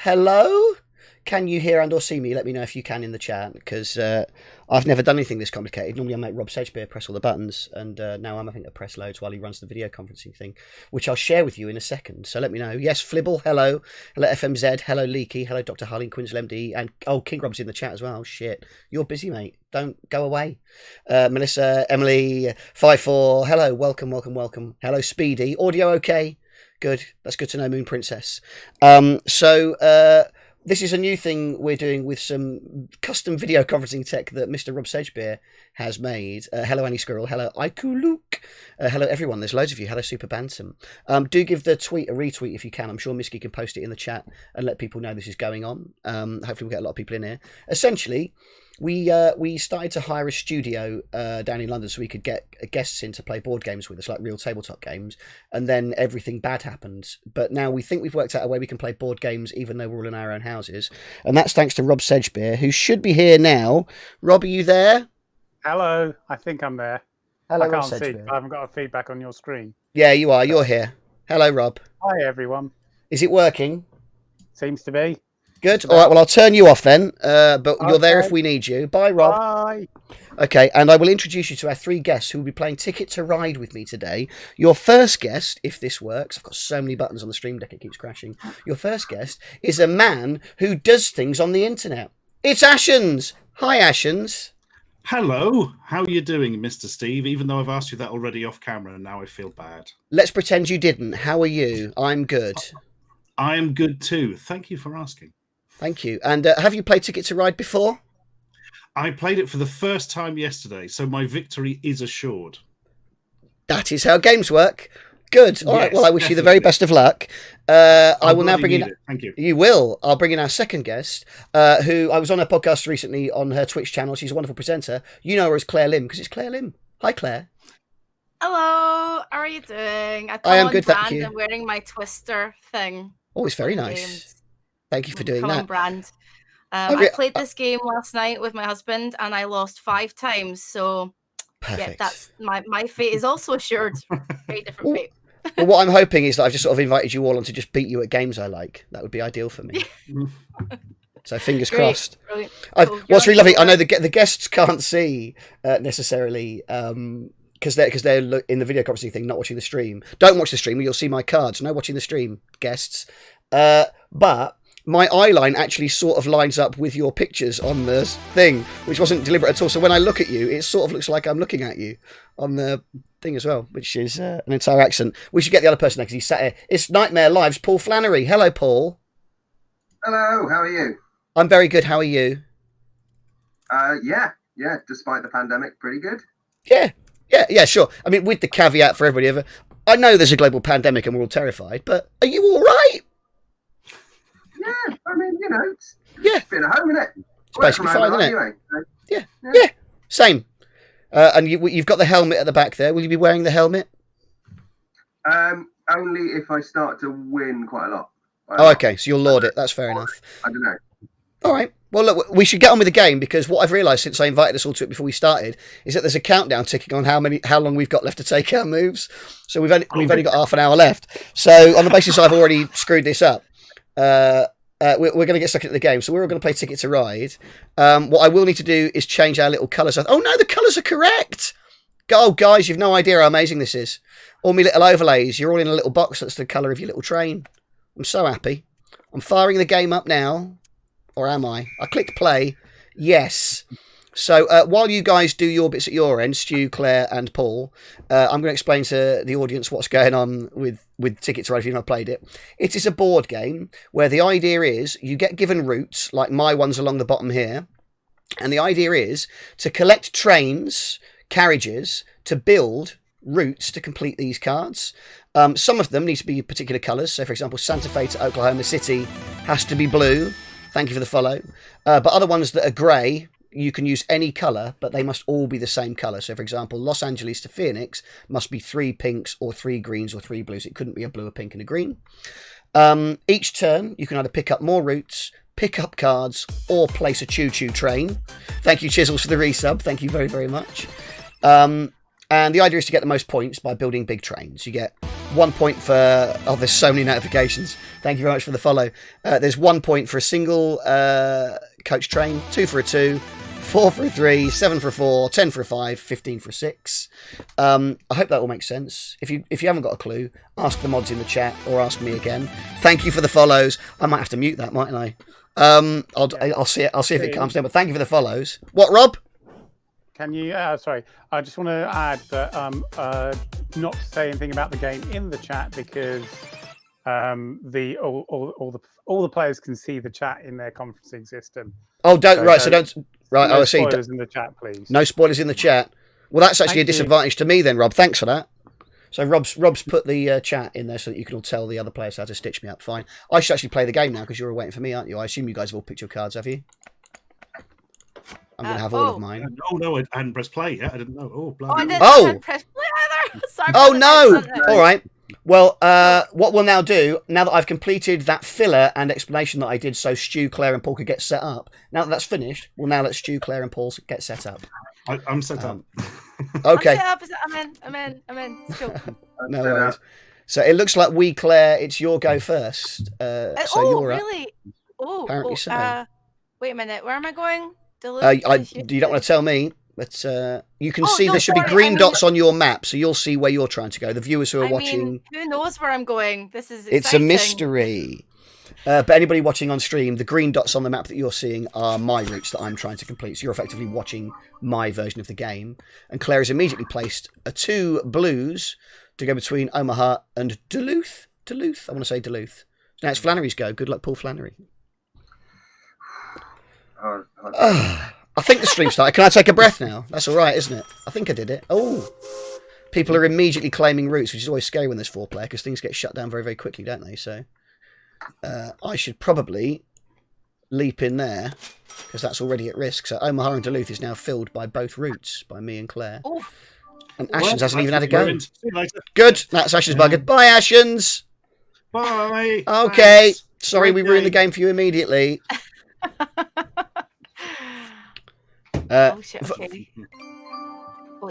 hello? Can you hear and or see me? Let me know if you can in the chat, because I've never done anything this complicated. Normally I make Rob Sedgebeer press all the buttons, and now I'm having to press loads while he runs the video conferencing thing, which I'll share with you in a second. So let me know. Yes, Flibble, hello. Hello, FMZ. Hello, Leaky. Hello, Dr. Harleen Quinzel, MD. And, King Rob's in the chat as well. Oh, shit. You're busy, mate. Don't go away. Melissa, Emily, 54. Hello, welcome. Hello, Speedy. Audio okay? Good. That's good to know, Moon Princess. This is a new thing we're doing with some custom video conferencing tech that Mr. Rob Sedgebeer has made. Hello, Annie Squirrel. Hello, Aiku Luke. Hello, everyone. There's loads of you. Hello, Super Bantam. Do give the tweet a retweet if you can. I'm sure Misky can post it in the chat and let people know this is going on. Hopefully we'll get a lot of people in here. Essentially, we started to hire a studio down in London so we could get guests in to play board games with us, like real tabletop games, and then everything bad happened. But now we think we've worked out a way we can play board games even though we're all in our own houses, and that's thanks to Rob Sedgebeer, who should be here now. Rob, are you there? Hello, I think I'm there. Hello, I Rob can't see. Sedgebeer. I haven't got a feedback on your screen. Yeah, you are. You're here. Hello, Rob. Hi, everyone. Is it working? Seems to be. Good. All right, well, I'll turn you off then, but you're there if we need you. Bye, Rob. Bye. Okay, and I will introduce you to our three guests who will be playing Ticket to Ride with me today. Your first guest, if this works, I've got so many buttons on the stream deck, it keeps crashing. Your first guest is a man who does things on the internet. It's Ashens. Hi, Ashens. Hello. How are you doing, Mr. Steve? Even though I've asked you that already off camera, and now I feel bad. Let's pretend you didn't. How are you? I'm good. I am good too. Thank you for asking. Thank you. And have you played Ticket to Ride before? I played it for the first time yesterday, so my victory is assured. That is how games work. Good. All right. Well, I wish you the very best of luck. I will now bring in. Thank you. You will. I'll bring in our second guest, who I was on her podcast recently on her Twitch channel. She's a wonderful presenter. You know her as Claire Lim because it's Claire Lim. Hi, Claire. Hello. How are you doing? I am good, thank you. I'm wearing my Twister thing. Oh, it's very nice. Games. Thank you for doing Come that. on, brand. I played this game last night with my husband, and I lost 5 times. So, perfect. Yeah, that's my fate is also assured. Very different fate. Well, what I'm hoping is that I've just sort of invited you all on to just beat you at games I like. That would be ideal for me. So fingers crossed. What's really lovely, I know the guests can't see necessarily because they're in the video conferencing thing, not watching the stream. Don't watch the stream, or you'll see my cards. No watching the stream, guests. But my eye line actually sort of lines up with your pictures on the thing, which wasn't deliberate at all. So when I look at you, it sort of looks like I'm looking at you on the thing as well, which is an entire accent. We should get the other person there because he's sat here. It's Nightmare Live's Paul Flannery. Hello, Paul. Hello, how are you? I'm very good. How are you? Yeah. Despite the pandemic, pretty good. Yeah, sure. I mean, with the caveat for everybody, I know there's a global pandemic and we're all terrified, but are you all right? Yeah, I mean, it's been at home, isn't it? It's basically fine, isn't it? Anyway, so, yeah. Same. And you've got the helmet at the back there. Will you be wearing the helmet? Only if I start to win quite a lot. Okay. So you'll lord it. That's fair enough. I don't know. All right. Well, look, we should get on with the game because what I've realised since I invited us all to it before we started is that there's a countdown ticking on how long we've got left to take our moves. So we've only got half an hour left. So on the basis I've already screwed this up, we're going to get stuck into the game. So we're all going to play Ticket to Ride. What I will need to do is change our little colours. Oh no, the colours are correct. Oh guys, you've no idea how amazing this is. All my little overlays. You're all in a little box that's the colour of your little train. I'm so happy. I'm firing the game up now. Or am I? I clicked play. Yes. So while you guys do your bits at your end, Stu, Claire and Paul, I'm going to explain to the audience what's going on with Ticket to Ride if you've not played it. It is a board game where the idea is you get given routes, like my one's along the bottom here, and the idea is to collect trains, carriages, to build routes to complete these cards. Some of them need to be particular colours. So, for example, Santa Fe to Oklahoma City has to be blue. Thank you for the follow. But other ones that are grey, you can use any colour, but they must all be the same colour. So, for example, Los Angeles to Phoenix must be 3 pinks or 3 greens or 3 blues. It couldn't be a blue, a pink and a green. Each turn, you can either pick up more routes, pick up cards, or place a choo-choo train. Thank you, Chisels, for the resub. Thank you very, very much. And the idea is to get the most points by building big trains. You get 1 point for... Oh, there's so many notifications. Thank you very much for the follow. There's 1 point for a single coach train, 2 for a 2, 4 for a 3, 7 for a 4, 10 for a 5, 15 for a 6. I hope that all makes sense. If you haven't got a clue, ask the mods in the chat or ask me again. Thank you for the follows. I might have to mute that, mightn't I? I'll see if it calms down. But thank you for the follows. What, Rob? Can you? Sorry, I just want to add that not to say anything about the game in the chat because all the players can see the chat in their conferencing system. Oh, don't right. So don't right. No I see. spoilers in the chat, please. No spoilers in the chat. Well, that's actually a disadvantage to me then, Rob. Thanks for that. So Rob's put the chat in there so that you can all tell the other players how to stitch me up. Fine. I should actually play the game now because you're all waiting for me, aren't you? I assume you guys have all picked your cards, have you? I'm going to have all of mine. Oh, no, I hadn't pressed play yet. I didn't know. Oh, bloody I didn't press play either. Sorry oh, no. All right. Well, what we'll now do, now that I've completed that filler and explanation that I did so Stu, Claire and Paul could get set up, now that that's finished, we'll now let Stu, Claire and Paul get set up. I'm set up. Okay. I'm in. Let's go. No worries. So it looks like Claire, it's your go first. So you're really? up. Oh, apparently so. Wait a minute. Where am I going? You don't want to tell me, but you can see there should be green dots on your map, so you'll see where you're trying to go. The viewers who are watching... who knows where I'm going? This is exciting. It's a mystery. But anybody watching on stream, the green dots on the map that you're seeing are my routes that I'm trying to complete. So you're effectively watching my version of the game. And Claire has immediately placed 2 blues to go between Omaha and Duluth. Duluth? I want to say Duluth. Now it's Flannery's go. Good luck, Paul Flannery. I think the stream started. Can I take a breath now? That's all right, isn't it? I think I did it. Oh, people are immediately claiming routes, which is always scary when there's 4 player because things get shut down very, very quickly, don't they? So I should probably leap in there because that's already at risk. So Omaha and Duluth is now filled by both routes by me and Claire. Oof. And Ashens hasn't even had a go. See you later. Good. That's Ashens buggered. Bye, Ashens. Bye. Okay. Thanks. Sorry, we ruined the game for you immediately. Oh shit! Okay.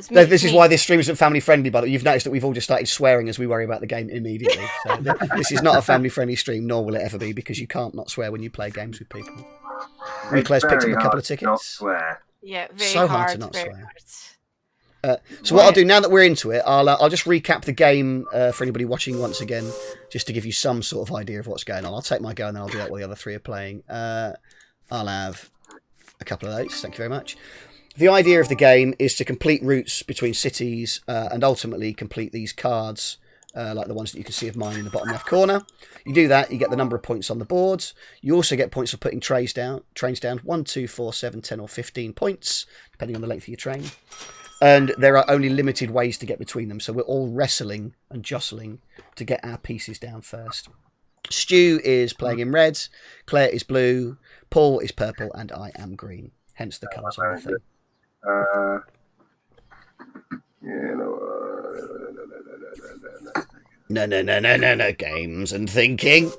This is why this stream isn't family friendly, by the way. You've noticed that we've all just started swearing as we worry about the game immediately. So this is not a family friendly stream, nor will it ever be, because you can't not swear when you play games with people. Claire's picked up a couple of tickets. Not swear. Yeah, very so hard to not swear. So what I'll do now that we're into it, I'll just recap the game for anybody watching once again, just to give you some sort of idea of what's going on. I'll take my go and then I'll do that while the other 3 are playing. I'll have a couple of those. Thank you very much. The idea of the game is to complete routes between cities and ultimately complete these cards, like the ones that you can see of mine in the bottom left corner. You do that, you get the number of points on the boards. You also get points for putting trains down. 1, 2, 4, 7, 10 or 15 points, depending on the length of your train. And there are only limited ways to get between them, so we're all wrestling and jostling to get our pieces down first. Stu is playing in red, Claire is blue, Paul is purple, and I am green. Hence the colours on the thing. No, games and thinking.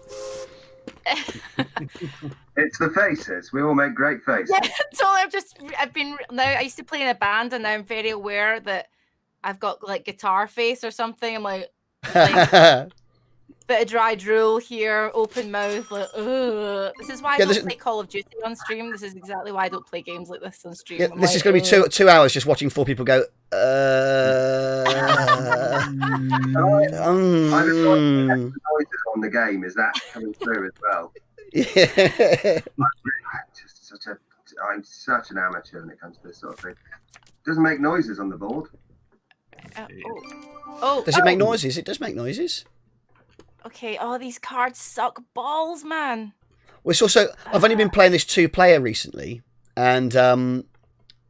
It's the faces. We all make great faces. Yeah, totally. I used to play in a band, and now I'm very aware that I've got like guitar face or something. I'm like bit of dry drool here, open mouth, like ugh. This is why I don't play Call of Duty on stream. This is exactly why I don't play games like this on stream. Yeah, this is going to be two hours just watching 4 people go. I the noises on the game. Is that coming through as well? Yeah. I'm such an amateur when it comes to this sort of thing. It doesn't make noises on the board. Does it make noises? It does make noises. Okay. Oh, these cards suck balls, man. Well, it's also I've only been playing this 2-player recently, and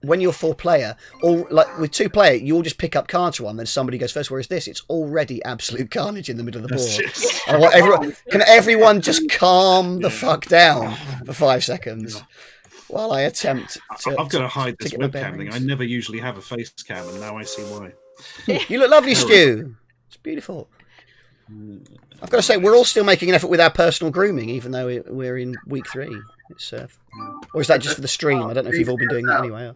when you're 4-player, or like with 2-player, you all just pick up cards for one, then somebody goes first. Whereas this, it's already absolute carnage in the middle of the board. I want can everyone just calm the fuck down for 5 seconds while I attempt to... I've got to hide this webcam thing. I never usually have a face cam, and now I see why. You look lovely, Stu. It's beautiful. I've got to say, we're all still making an effort with our personal grooming, even though we're in week 3. It's or is that just for the stream? I don't know if you've all been doing that anyway.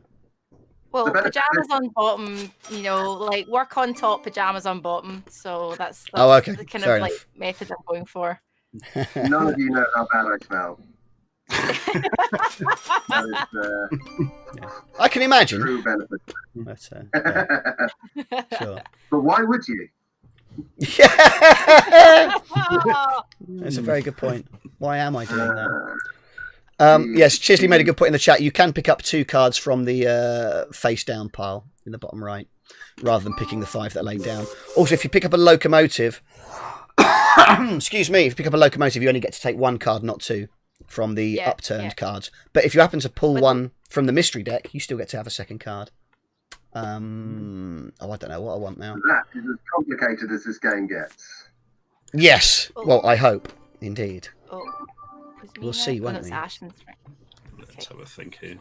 Well, pajamas on bottom, you know, like work on top, pajamas on bottom. So that's okay. the kind Fair of enough. like method I'm going for. None of you know how bad I smell. That is I can imagine. true benefit. But, yeah, sure. But why would you? That's a very good point. Why am I doing that? Yes, Chisley made a good point in the chat. You can pick up 2 cards from the face down pile in the bottom right, rather than picking the 5 that are laid down. Also, if you pick up a locomotive, excuse me, if you pick up a locomotive, you only get to take 1 card, not 2, from the upturned cards. But if you happen to pull one from the mystery deck, you still get to have a second card. I don't know what I want now. That is as complicated as this game gets. Yes. Well, I hope. Indeed. We'll see, won't we? Let's have a think here.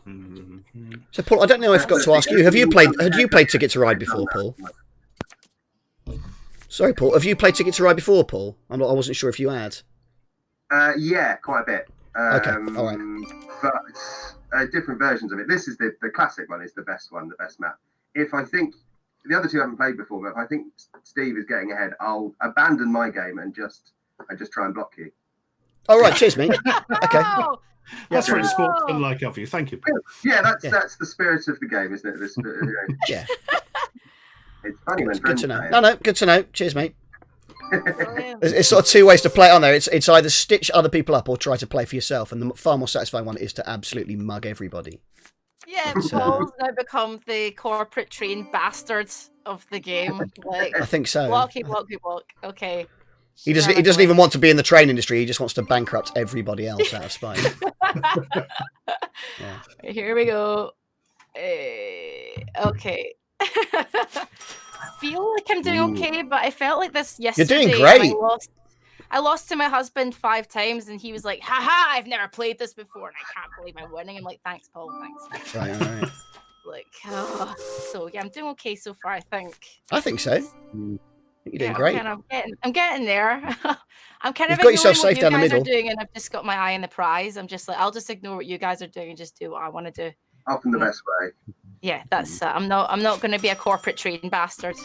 So, Paul, I don't know if I forgot to ask you. Had you played Ticket to Ride before, Paul? Sorry, Paul. Have you played Ticket to Ride before, Paul? I wasn't sure if you had. Yeah, quite a bit. Okay, all right. But different versions of it. This is the classic one. Is the best one, the best map. If I think the other 2 haven't played before, but if I think Steve is getting ahead, I'll abandon my game and just try and block you. All right, cheers, mate. Okay. That's very sportsmanlike of you. Thank you. Yeah, that's the spirit of the game, isn't it? Yeah. It's funny when good friends to know. play it. No, good to know. Cheers, mate. It's sort of 2 ways to play it on there. It's either stitch other people up or try to play for yourself, and the far more satisfying one is to absolutely mug everybody. Yeah, Paul's now become the corporate trained bastards of the game. Like, I think so. Walk. Okay. He doesn't even want to be in the train industry. He just wants to bankrupt everybody else out of spite. Yeah. Here we go. Okay. Feel like I'm doing okay, but I felt like this yesterday. You're doing great. I lost to my husband 5 times, and he was like, "Haha, I've never played this before, and I can't believe I'm winning." I'm like, "Thanks, Paul. Thanks." Right. Like, so yeah, I'm doing okay so far. I think. I think so. You're doing great. I'm getting there. I'm kind of You've got yourself ignoring safe what down you the guys middle. are doing, and I've just got my eye on the prize. I'm just like, I'll just ignore what you guys are doing and just do what I want to do. Often the best way. Yeah, that's. I'm not going to be a corporate trading bastard.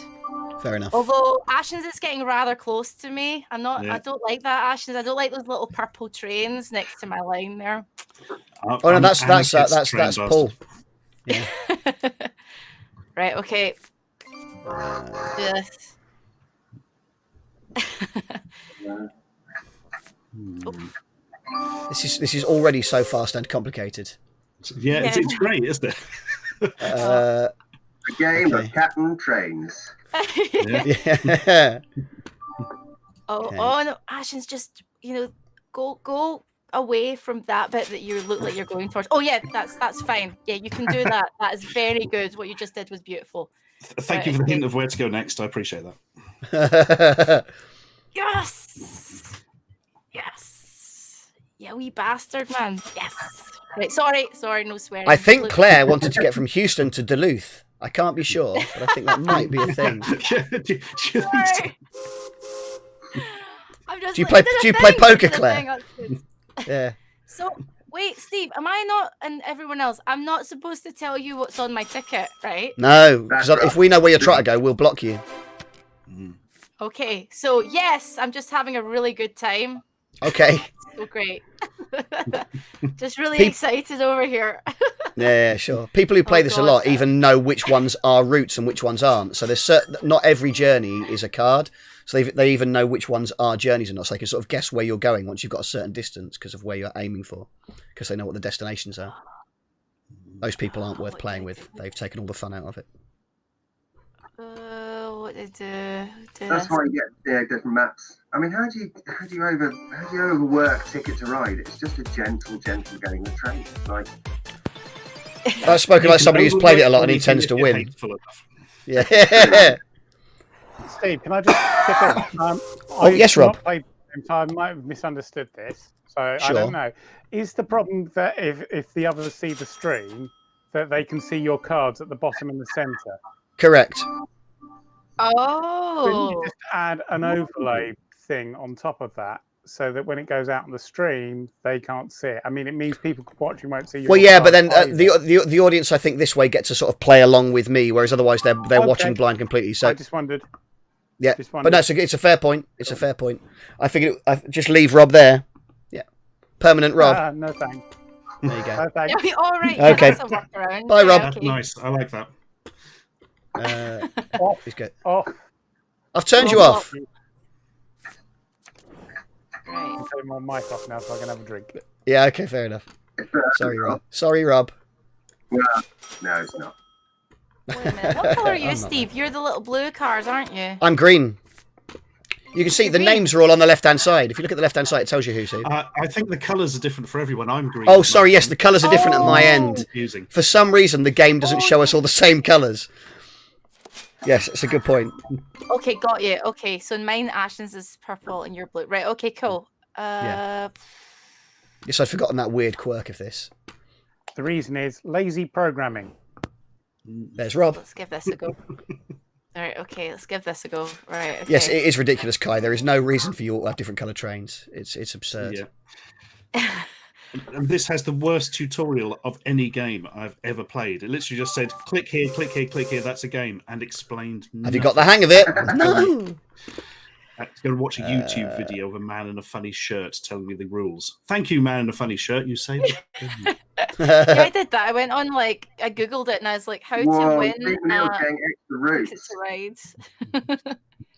Fair enough. Although Ashens is getting rather close to me. I'm not. Yeah. I don't like that Ashens. I don't like those little purple trains next to my line there. Oh no, that's Paul. Yeah. Right. Okay. Yes. This is already so fast and complicated. Yeah, it's great, isn't it? A game of Captain Trains. Yeah. Oh no, Ashens, just go away from that bit that you look like you're going towards. Oh yeah, that's fine. Yeah, you can do that. That is very good. What you just did was beautiful. Thank you for the hint of where to go next. I appreciate that. Yes. Yeah, wee bastard, man. Yes. Right, sorry, no swearing. I think Claire wanted to get from Houston to Duluth. I can't be sure, but I think that might be a thing. Do you play poker, Claire? Yeah. So wait, Steve, am I not, and everyone else, I'm not supposed to tell you what's on my ticket, right? No, because if we know where you're trying to go, we'll block you. Okay, so yes, I'm just having a really good time. Okay. So great. Just really excited over here. Yeah, sure. People who play this a lot even know which ones are routes and which ones aren't. So there's not every journey is a card. So they even know which ones are journeys or not. So they can sort of guess where you're going once you've got a certain distance because of where you're aiming for. Because they know what the destinations are. Those people aren't worth playing with. They've taken all the fun out of it. What they do? That's why you get different maps. I mean, how do you overwork Ticket to Ride? It's just a gentle getting the train. Like, I've spoken like somebody who's played it a lot and he tends to win. Yeah. Steve, can I just chip in? Yes, Rob. I might have misunderstood this, so Sure. I don't know. Is the problem that if the others see the stream, that they can see your cards at the bottom in the centre? Correct. Couldn't you just add an overlay thing on top of that so that when it goes out on the stream, they can't see it. I mean, it means people watching won't see you. Well, yeah, but then the audience, I think, this way get to sort of play along with me, whereas otherwise they're watching blind completely. So I just wondered. Yeah, but no, it's a fair point. It's a fair point. I figured I just leave Rob there. Yeah, permanent Rob. No thanks. There you go. No thanks. Yeah, all right. Okay. That's a workaround. Bye, Rob. That's nice. I like that. Off. He's good. Off. I've turned you off. Right. I'm turning my mic off now so I can have a drink. Yeah, okay, fair enough. Sorry, Rob. Sorry, Rob. Well, no, it's not. Wait a minute. What colour are you, I'm not Steve? You're the little blue cars, aren't you? I'm green. You can see You're the green. names are all on the left-hand side. If you look at the left-hand side, it tells you who, Steve. I think the colours are different for everyone. I'm green. Oh, sorry, yes, the colours are different at my Oh. end. Confusing. For some reason, the game doesn't Oh, show us all the same colours. Yes, it's a good point. Okay, got you. Okay, so mine Ashens is purple and you're blue. Right, okay, cool. Yeah. Yes, I'd forgotten that weird quirk of this. The reason is lazy programming. There's Rob. Let's give this a go. Alright, okay, let's give this a go. Right, okay. Yes, it is ridiculous, Kai. There is no reason for you all to have different coloured trains. It's absurd. Yeah. And this has the worst tutorial of any game I've ever played. It literally just said, click here, click here, click here, that's a game, and explained Have you got the hang of it? No. I had to go and watch a YouTube video of a man in a funny shirt telling me the rules. Thank you, man in a funny shirt. You saved it. Yeah, I did that. I went on, like, I googled it and I was like, how to win Stephen Hill's getting extra routes. to ride.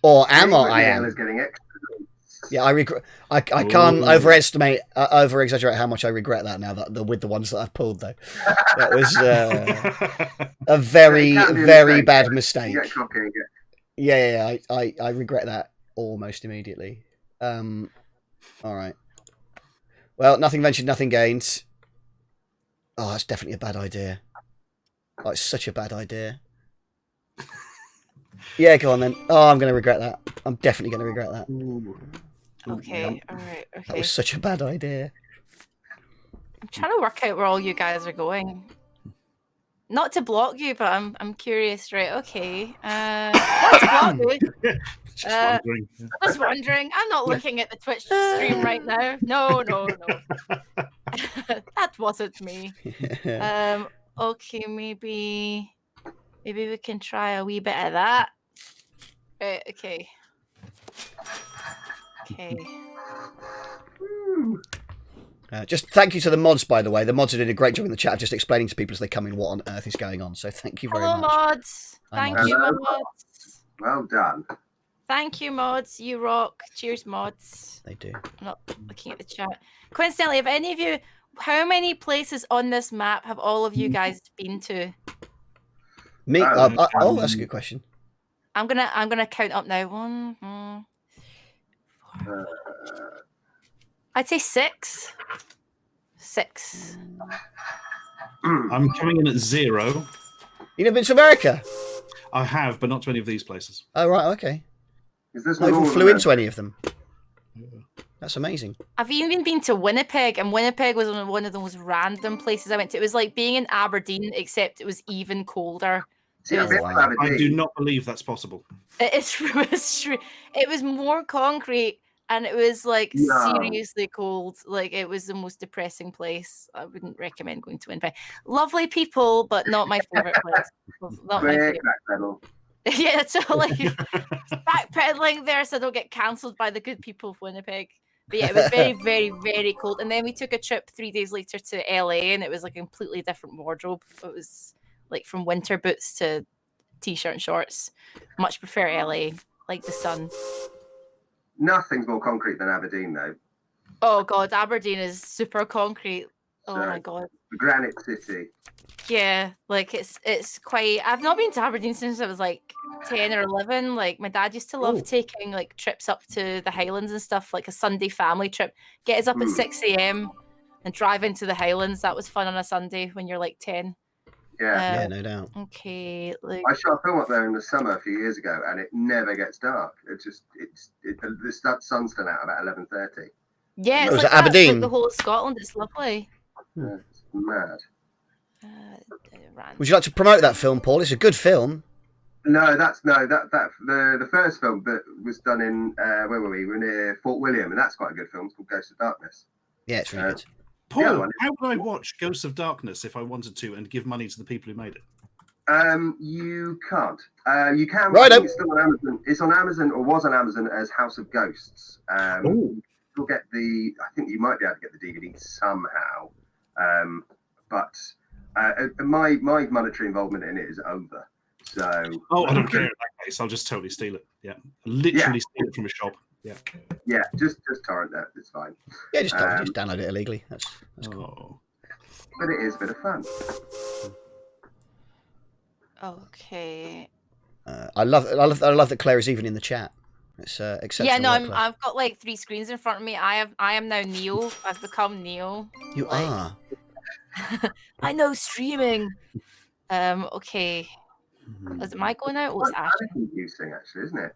Or am I? Stephen I Hill am. is getting extra routes. Yeah, I regret. I can't over exaggerate how much I regret that now that with the ones that I've pulled though. That was a very It can be a very mistake, bad though. mistake. You get cocky and get Yeah, I regret that almost immediately. All right. Well, nothing ventured, nothing gained. Oh, that's definitely a bad idea. Oh, it's such a bad idea. Yeah, go on then. Oh, I'm going to regret that. I'm definitely going to regret that. Okay, alright, That okay. was such a bad idea. I'm trying to work out where all you guys are going. Not to block you, but I'm curious, right? Okay. Not to block you. Just wondering. Just wondering. I'm not looking at the Twitch stream right now. No. That wasn't me. Okay, maybe we can try a wee bit of that. Right, okay. Okay. Just thank you to the mods, by the way. The mods are doing a great job in the chat, just explaining to people as they come in what on earth is going on. So thank you very Hello, much. mods. Hi, Thank mods. you, Hello. mods. well done. Thank you, mods. You rock. Cheers, mods. They do. I'm not looking at the chat. Coincidentally, have any of you, how many places on this map have all of you guys been to? Me? Oh, That's a good question. I'm gonna count up now. One, I'd say six. Six. I'm coming in at 0. You never been to America? I have, but not to any of these places. Oh right, okay. Is this I not all even of flew them? into any of them. That's amazing. I've even been to Winnipeg, and Winnipeg was one of the most random places I went to. It was like being in Aberdeen, except it was even colder. See, It I've was, been to Wow. I Aberdeen. do not believe that's possible. it was more concrete, and it was like No. seriously cold. Like it was the most depressing place. I wouldn't recommend going to Winnipeg. Lovely people, but not my favorite place. Not my Quick favorite. backpedal. Yeah, so like backpedaling there so I don't get cancelled by the good people of Winnipeg. But yeah, it was very, very, very cold. And then we took a trip 3 days later to LA, and it was like a completely different wardrobe. It was like from winter boots to t-shirt and shorts. Much prefer LA, like the sun. Nothing's more concrete than Aberdeen, though. Oh god, Aberdeen is super concrete. Oh my Right. god. The Granite City. Yeah, like it's quite. I've not been to Aberdeen since I was like 10 or 11. Like my dad used to love Ooh. taking like trips up to the Highlands and stuff, like a Sunday family trip. Get us up at Mm. 6 a.m. and drive into the Highlands. That was fun on a Sunday when you're like 10. Yeah. Yeah, no doubt. Okay, like I shot a film up there in the summer a few years ago, and it never gets dark. The sun's still out about 11:30. yeah, it's Was like it that, it's like Aberdeen? the whole of Scotland. It's lovely. It's mad. Rand. Would you like to promote that film, Paul? It's a good film. No, the first film that was done in where were we? We were near Fort William, and that's quite a good film. It's called Ghost of Darkness. Yeah, it's really good. Paul, how would I watch Ghosts of Darkness if I wanted to and give money to the people who made it? You can't. You can. Right. I think it's still on Amazon. It's on Amazon, or was on Amazon as House of Ghosts. You'll get the. I think you might be able to get the DVD somehow. But my monetary involvement in it is over. So. I don't care in that case. I'll just totally steal it. Yeah, literally steal it from a shop. Yeah. Yeah, just torrent that. It's fine. Yeah, just download it illegally. That's cool. But it is a bit of fun. Okay. I love that Claire is even in the chat. It's exceptional. Yeah, no, work, I've got like 3 screens in front of me. I am now Neo. I've become Neo. You are. I know streaming. Okay. Is it my go now? Or is Ash? That's confusing, actually, isn't it?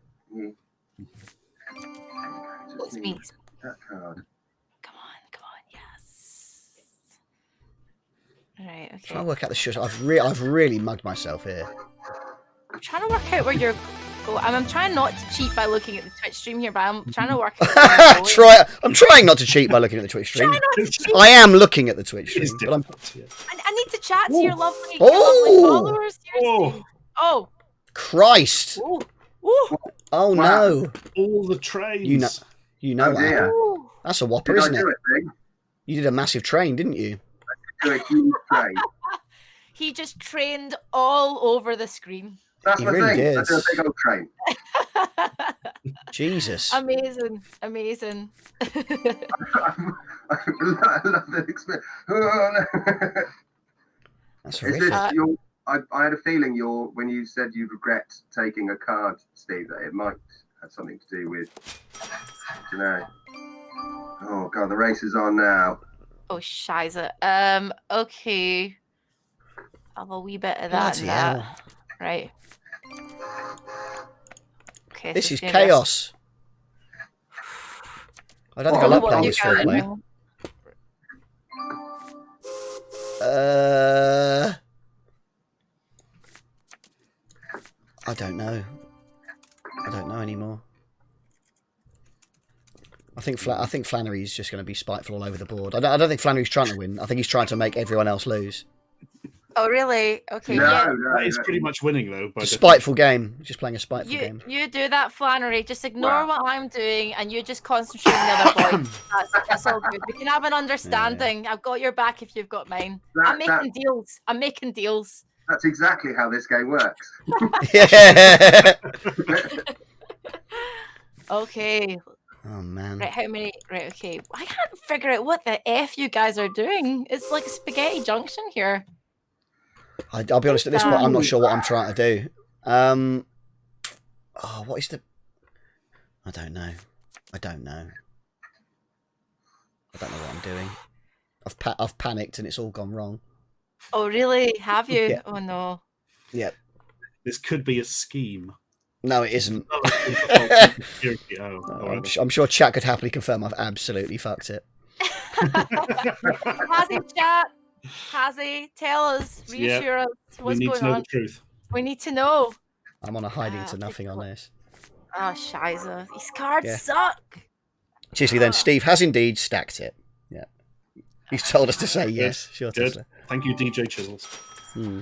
It's me. That card. Come on, yes. Right, okay. Trying to work out the shush. I've really mugged myself here. I'm trying to work out where you're going. I'm trying not to cheat by looking at the Twitch stream here, but I'm trying to work out where you're going. I'm trying not to cheat by looking at the Twitch stream. Try not to cheat. I am looking at the Twitch stream, but I'm... I need to chat to your lovely followers. Oh, Christ! Ooh. Oh no! All the trains. You know that. Ooh. That's a whopper, isn't it? You did a massive train, didn't you? Do a huge train. He just trained all over the screen. That's He my really thing. did. I do a big old train. Jesus. Amazing. I love that experience. That's Is horrific. this I had a feeling when you said you regret taking a card, Steve, that it might have something to do with, I don't know. Oh god, the race is on now. Oh, shiza. Okay. Have a wee bit of that Bloody and hell. that. Right. Okay. This so is it's gonna be chaos. I don't think I like what playing you this for a guys play. know. I don't know. I don't know anymore. I think Flannery's just going to be spiteful all over the board. I don't think Flannery's trying to win. I think he's trying to make everyone else lose. Oh, really? Okay. No, Yeah. no, That is pretty much winning, though. It's a spiteful game. Just playing a spiteful game. You do that, Flannery. Just ignore what I'm doing, and you just concentrate on the other boy. That's all good. We can have an understanding. I've got your back if you've got mine. I'm making deals. That's exactly how this game works. Yeah. Okay. Oh man. Right, how many? Right, okay. I can't figure out what the F you guys are doing. It's like a spaghetti junction here. I'll be honest, at this point, I'm not sure what I'm trying to do. What is the... I don't know what I'm doing. I've panicked and it's all gone wrong. Oh, really? Have you? Yeah. Oh, no. Yeah. This could be a scheme. No, it isn't. I'm sure chat could happily confirm I've absolutely fucked it. Hazzy, chat. Hazzy, tell us. Reassure us. What's we need going to know on? the truth. We need to know. I'm on a hiding to nothing on this. Ah, shiza. These cards Yeah. suck. Seriously, then, Steve has indeed stacked it. Yeah. He's told us to say yes. Sure, Good. Tesla. Thank you, DJ Chisels. Hmm.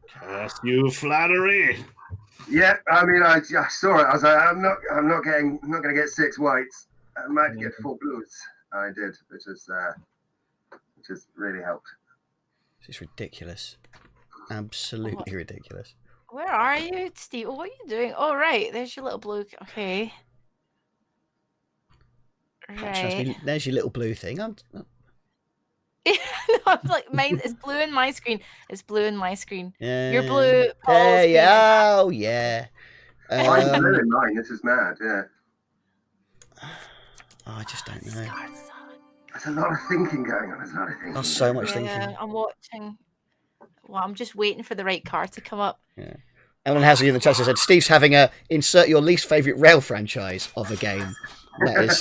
Curse you, Flannery. Yeah, I mean, I saw it. I was like, I'm not going to get 6 whites. I might get 4 blues. I did, which has really helped. This is ridiculous. Absolutely ridiculous. Where are you, Steve? What are you doing? Oh, right. There's your little blue. Okay. Right. There's your little blue thing. No, I'm like, mine is blue in my screen. It's blue in my screen. You're blue. Paul's green. Yeah. Oh, yeah. Mine's blue in mine. This is mad. Yeah. I just don't know. There's a lot of thinking going on. There's a lot of thinking. There's so much thinking. I'm watching. Well, I'm just waiting for the right card to come up. Yeah. Ellen Hazard in the chat said, Steve's having a insert your least favourite rail franchise of a game. That is...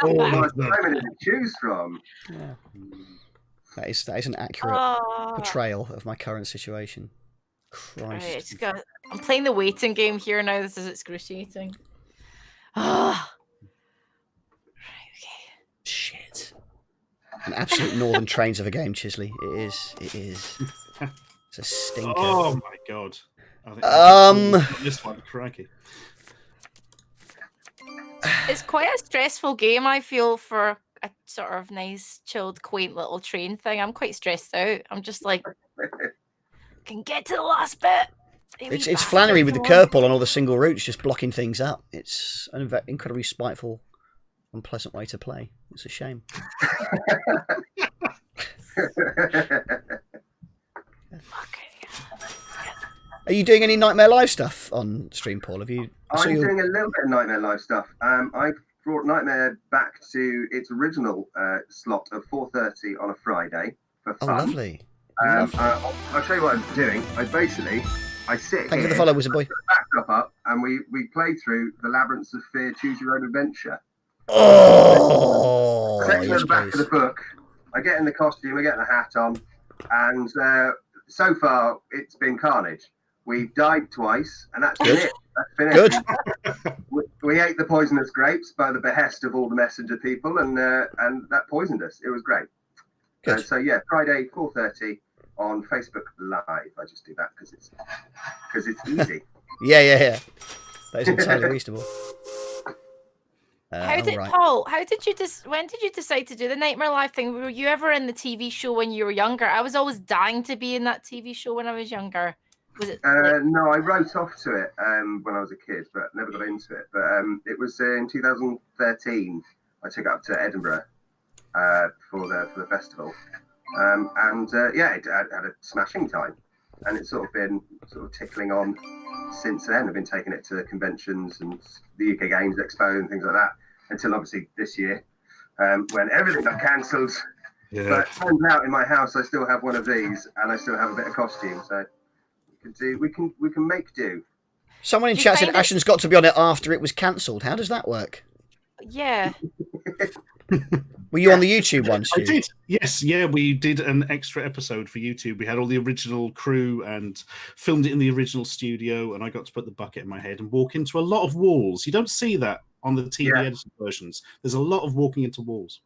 so many to choose from. Yeah. That is an accurate portrayal of my current situation. Christ. I'm playing the waiting game here now. This is excruciating. Ah. Shit. An absolute Northern Trains of a game, Chisley. It is. It's a stinker. Oh my god. I think this one, crikey. It's quite a stressful game, I feel, for a sort of nice, chilled, quaint little train thing. I'm quite stressed out. I'm just like, can get to the last bit. It's Flannery with the curveball on all the single routes, just blocking things up. It's an incredibly spiteful, unpleasant way to play. It's a shame. Are you doing any Nightmare Live stuff on stream, Paul? I'm doing a little bit of Nightmare Live stuff. I brought Nightmare back to its original slot of 4:30 on a Friday for fun. Oh, lovely. I'll show you what I'm doing. I sit. Thank you for the follow, Wizard Boy. Backdrop up, and we play through the Labyrinths of Fear. Choose your own adventure. Oh, I take the back of the book. I get in the costume. I get the hat on, and so far it's been carnage. We've died twice, and that's been it. That's finished. Good. We ate the poisonous grapes by the behest of all the messenger people, and that poisoned us. It was great. So yeah, Friday 4:30 on Facebook Live. I just do that because it's easy. Yeah. That is entirely reasonable. Paul? When did you decide to do the Nightmare Live thing? Were you ever in the TV show when you were younger? I was always dying to be in that TV show when I was younger. Was it? No, I wrote off to it when I was a kid, but never got into it. But it was in 2013. I took it up to Edinburgh for the festival, and it had a smashing time, and it's sort of been tickling on since then. I've been taking it to conventions and the UK Games Expo and things like that until obviously this year when everything got cancelled. Yeah. But it turns out in my house I still have one of these, and I still have a bit of costume, so. We can make do. Someone in chat said Ashens got to be on it after it was cancelled. How does that work? Yeah. Were you on the YouTube one, Stu? I did. Yes, yeah, we did an extra episode for YouTube. We had all the original crew and filmed it in the original studio, and I got to put the bucket in my head and walk into a lot of walls. You don't see that on the TV edited versions. There's a lot of walking into walls.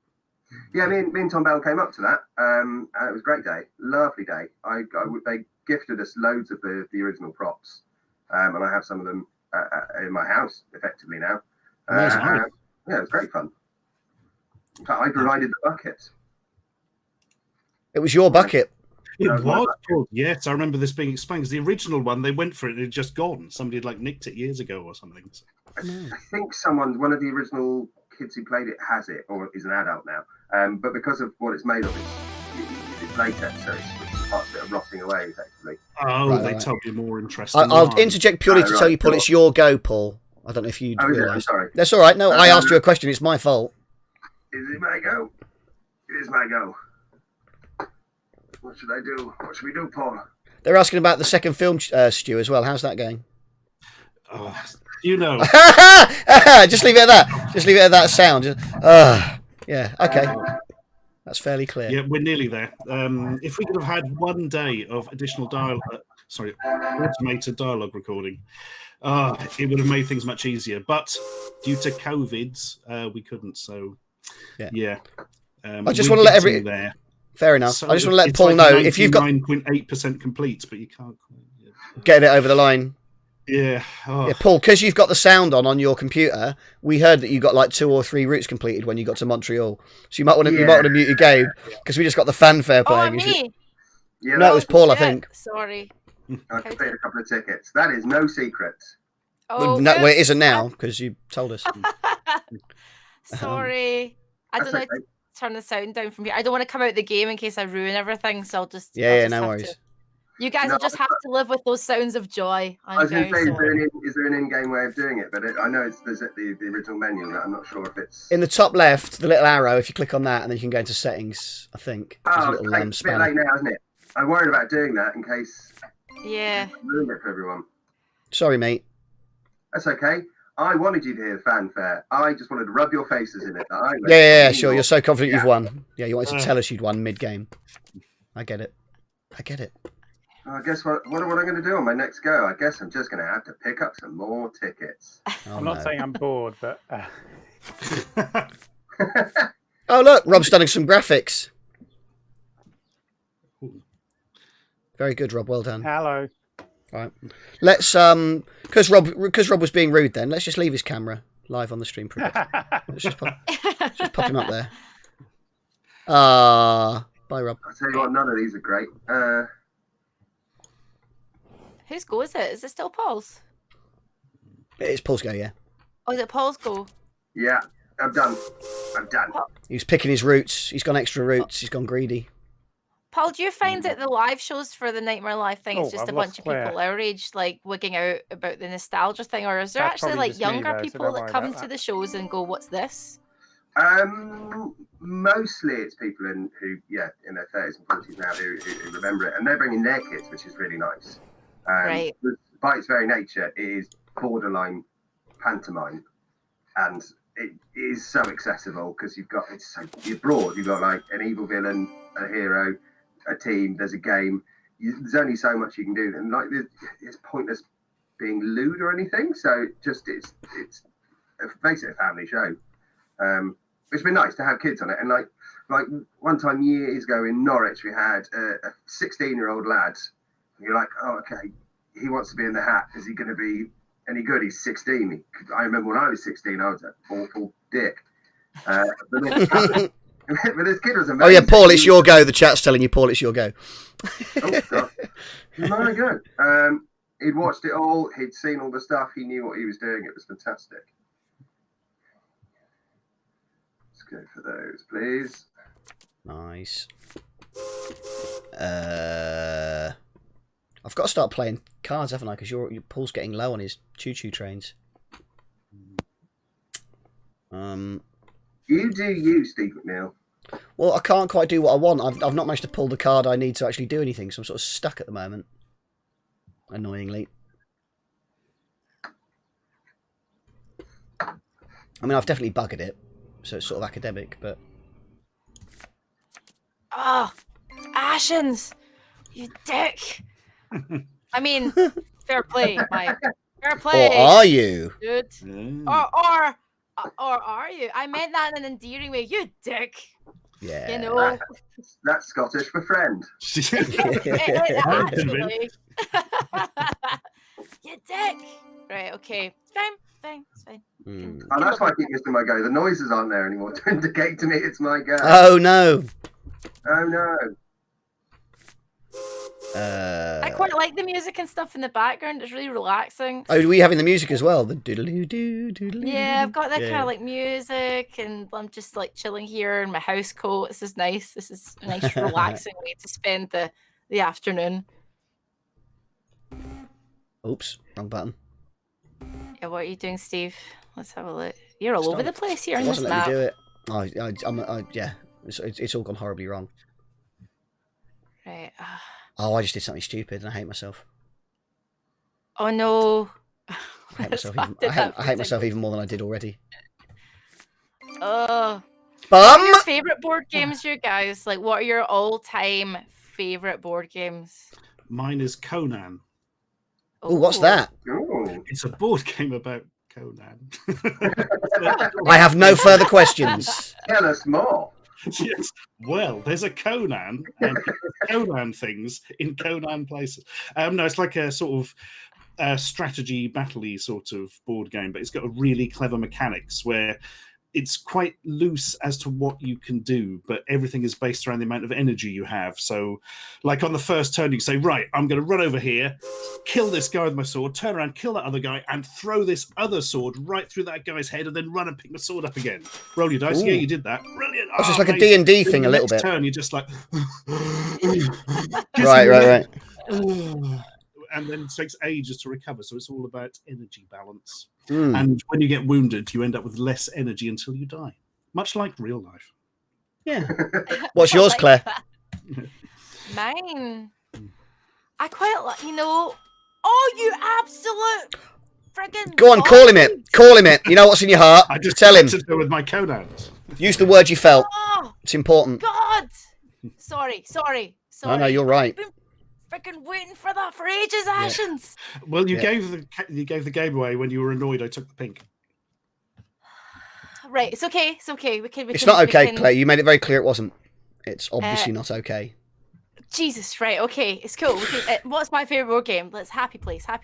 Yeah, me and Tom Bell came up to that. And it was a great day, lovely day. They gifted us loads of the original props, and I have some of them in my house effectively now. Yeah, it was great fun. In fact, I provided the bucket. It was your bucket. It was. Yes, I remember this being explained. The original one, they went for it and it had just gone. Somebody had nicked it years ago or something. I think one of the original kids who played it has it, or is an adult now. But because of what it's made of, it's latex, so it's parts of it are rotting away effectively. Oh, right, they tell you more interesting. I'll interject purely to tell you, Paul, it's your go, Paul. I don't know if you realised. Sorry. That's all right. No, I asked you a question. It's my fault. Is it my go? It is my go. What should I do? What should we do, Paul? They're asking about the second film, Stu, as well. How's that going? Oh, you know. Just leave it at that. Just leave it at that sound. Yeah, okay. That's fairly clear. Yeah, we're nearly there. If we could have had one day of additional automated dialogue recording, it would have made things much easier. But due to COVID, we couldn't. So, yeah. I just want to let there. Fair enough. So I just want to let Paul know if you've got 9.8% complete, but you can't get it over the line. Yeah. Yeah, Paul, because you've got the sound on your computer, we heard that you got 2 or 3 routes completed when you got to Montreal. So you might want to mute your game because we just got the fanfare playing. Me? Yeah, no, it was Paul, I think. Sorry. I paid a couple of tickets. That is no secret. Oh, no, well, it isn't now because you told us. Sorry. I don't know. Turn the sound down from here. I don't want to come out the game in case I ruin everything, so I'll just no worries. You guys will just have to live with those sounds of joy. I was going to say, is there an in-game way of doing it? But I know there's the original menu. I'm not sure if it's in the top left, the little arrow. If you click on that, and then you can go into settings. I think. Oh, it's a bit late now, isn't it? I'm worried about doing that in case. Yeah. Ruin it for everyone. Sorry, mate. That's okay. I wanted you to hear the fanfare. I just wanted to rub your faces in it. Yeah, sure. You're so confident you've won. Yeah, you wanted to tell us you'd won mid-game. I get it. I guess what am I going to do on my next go? I guess I'm just going to have to pick up some more tickets. I'm not saying I'm bored, but Oh look, Rob's done some graphics. Very good, Rob. Well done. hello. Right. Let's because Rob was being rude. Then let's just leave his camera live on the stream. Let's just pop him up there. Bye, Rob. I'll tell you what, none of these are great. Whose go is it? Is it still Paul's? It's Paul's go, yeah. Oh, is it Paul's go? Yeah, I'm done. He was picking his roots. He's gone extra roots. He's gone greedy. Paul, do you find that the live shows for the Nightmare Live thing is Oh, just I've a lost bunch of Claire. people our age, like wigging out about the nostalgia thing, or is there That's actually probably like just me, younger though, so people don't that worry come about to that. the shows and go, "What's this?" Mostly it's people who in their 30s and 40s now who remember it, and they're bringing their kids, which is really nice. Right. By its very nature, it is borderline pantomime, and it is so accessible because you're broad. You've got like an evil villain, a hero, a team. There's a game. There's only so much you can do, and like it's pointless being lewd or anything. So it's basically a family show. It's been nice to have kids on it, and like one time years ago in Norwich, we had a 16-year-old lad. And you're like, oh, okay, he wants to be in the hat. Is he going to be any good? He's 16. I remember when I was 16, I was an awful dick. But this kid was amazing. Oh yeah, Paul, it's your go. The chat's telling you, Paul, it's your go. Oh, God. My God. He'd watched it all. He'd seen all the stuff. He knew what he was doing. It was fantastic. Let's go for those, please. Nice. I've got to start playing cards, haven't I? Because your Paul's getting low on his choo-choo trains. You do you, Steve McNeil. Well, I can't quite do what I want. I've not managed to pull the card I need to actually do anything, so I'm sort of stuck at the moment. Annoyingly. I mean, I've definitely buggered it, so it's sort of academic, but... Oh, Ashens, you dick! I mean, fair play, Mike. Fair play. Or are you? Dude. Or are you? I meant that in an endearing way. You dick. Yeah. You know. That's Scottish for friend. Actually. You dick. Right. Okay. It's fine. Mm. Oh, that's why I keep missing my go. The noises aren't there anymore to indicate to me it's my go. Oh no. Oh no. I quite like the music and stuff in the background. It's really relaxing. Oh, are we having the music as well? The doodle-doo, doodle-doo. Yeah, I've got that kind Yeah. of like music, and I'm just like chilling here in my house coat. This is nice. This is a nice, relaxing way to spend the afternoon. Oops, wrong button. Yeah, what are you doing, Steve? Let's have a look. You're all over the place here on this Wasn't let map. me do it. Yeah, it's all gone horribly wrong. Right. Oh, I just did something stupid and I hate myself. Oh no. I hate myself even more than I did already. What Bum! are your favorite board games, you guys? Like, what are your all-time favorite board games? Mine is Conan. Oh, what's that? Oh. It's a board game about Conan. I have no further questions. Tell us more. Yes. Well, there's a Conan and Conan things in Conan places. No, it's like a sort of strategy battle-y sort of board game, but it's got a really clever mechanics where it's quite loose as to what you can do, but everything is based around the amount of energy you have. So, like on the first turn, you can say, right, I'm going to run over here, kill this guy with my sword, turn around, kill that other guy, and throw this other sword right through that guy's head, and then run and pick my sword up again. Roll your dice. Ooh. Yeah, you did that. Brilliant. It's just Oh, like a amazing. D&D Then thing the a little next bit. turn, you're just like... Right. And then it takes ages to recover, so it's all about energy balance. Mm. And when you get wounded, you end up with less energy until you die. Much like real life. Yeah. What's yours, like Claire? that. Mine. I quite like, oh, you absolute friggin' Go on, call him dog. it. Call him it. You know what's in your heart. I just Tell him. to do with my Conans. Use the word you felt. Oh, It's important. God. Sorry. No, you're right. freaking waiting for that for ages, Ashens. Well, you gave the game away when you were annoyed. I took the pink. Right, it's okay. It's okay. It's not okay, Clay. You made it very clear it wasn't. It's obviously not okay. Jesus, right? Okay, it's cool. What's my favorite board game? Let's Happy Place. Back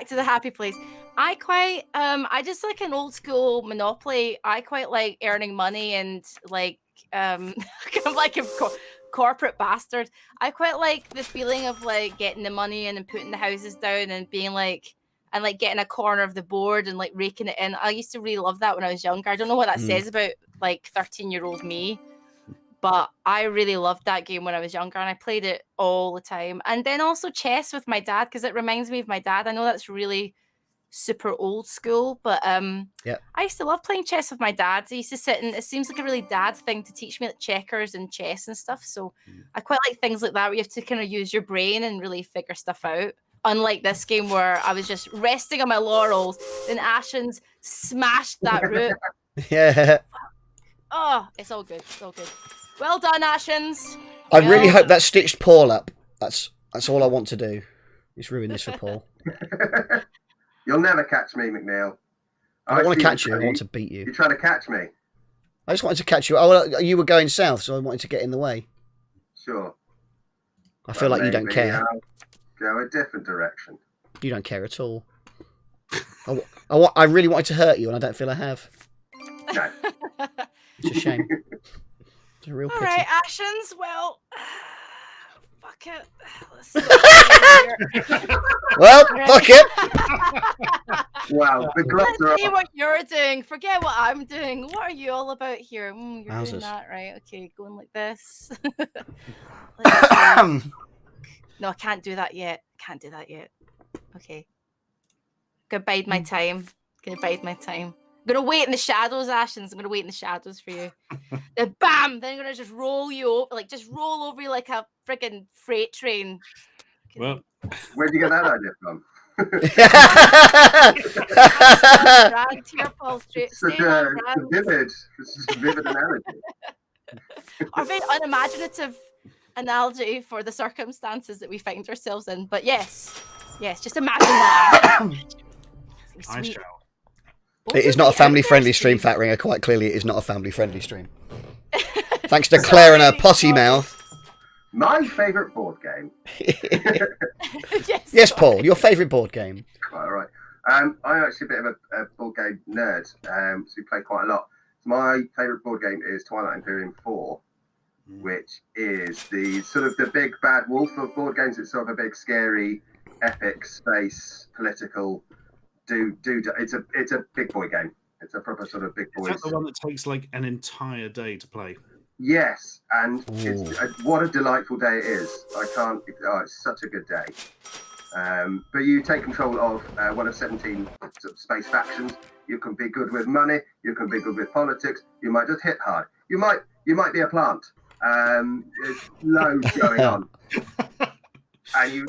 to the Happy Place. I just like an old school Monopoly. I quite like earning money and like kind of like a corporate bastard. I quite like the feeling of like getting the money in and putting the houses down and being like, and like getting a corner of the board and like raking it in. I used to really love that when I was younger. I don't know what that says about like 13-year-old me, but I really loved that game when I was younger and I played it all the time. And then also chess with my dad, because it reminds me of my dad. I know that's really super old school, but I used to love playing chess with my dad. I used to sit and it seems like a really dad thing to teach me like checkers and chess and stuff. So I quite like things like that where you have to kind of use your brain and really figure stuff out. Unlike this game where I was just resting on my laurels, then Ashens smashed that root. Yeah. Oh, it's all good. It's all good. Well done, Ashens. I really hope that stitched Paul up. That's all I want to do. Is ruin this for Paul. You'll never catch me, McNeil. I don't want to catch you. I want to beat you. You're trying to catch me. I just wanted to catch you. Oh, you were going south, so I wanted to get in the way. Sure. I feel like you don't care. I'll go a different direction. You don't care at all. I really wanted to hurt you, and I don't feel I have. No. It's a shame. It's a real pity. All right, Ashens. Well, fuck it. Let's Well, fuck it. Wow, the gloves are Let's see off. what you're doing. Forget what I'm doing. What are you all about here? You're Wowzers. doing that, right? Okay, going like this. Let's see. No, I can't do that yet. Okay. Gonna bide my time. I'm gonna wait in the shadows, Ashens. I'm gonna wait in the shadows for you. Then bam! Then I'm gonna just roll you over, like just roll over you like a friggin' freight train. Well, Where'd you get that idea from? Brand to your Paul, Such stay a on brand. vivid analogy. Or very unimaginative analogy for the circumstances that we find ourselves in. But yes, just imagine that. I Sweet. shall. It is not a family-friendly stream, Fat Ringer. Quite clearly, it is not a family-friendly stream. Thanks to Claire and her potty mouth. My favourite board game. Yes, Paul, your favourite board game. Quite all right. I'm actually a bit of a board game nerd, so we play quite a lot. My favourite board game is Twilight Imperium 4, which is the sort of the big bad wolf of board games. It's sort of a big, scary, epic, space, political. It's a big boy game. It's a proper sort of big boy. Is that the one that takes like an entire day to play? Yes, and what a delightful day it is. It's such a good day. But you take control of one of 17 sort of space factions. You can be good with money. You can be good with politics. You might just hit hard. You might be a plant. There's loads going on. And you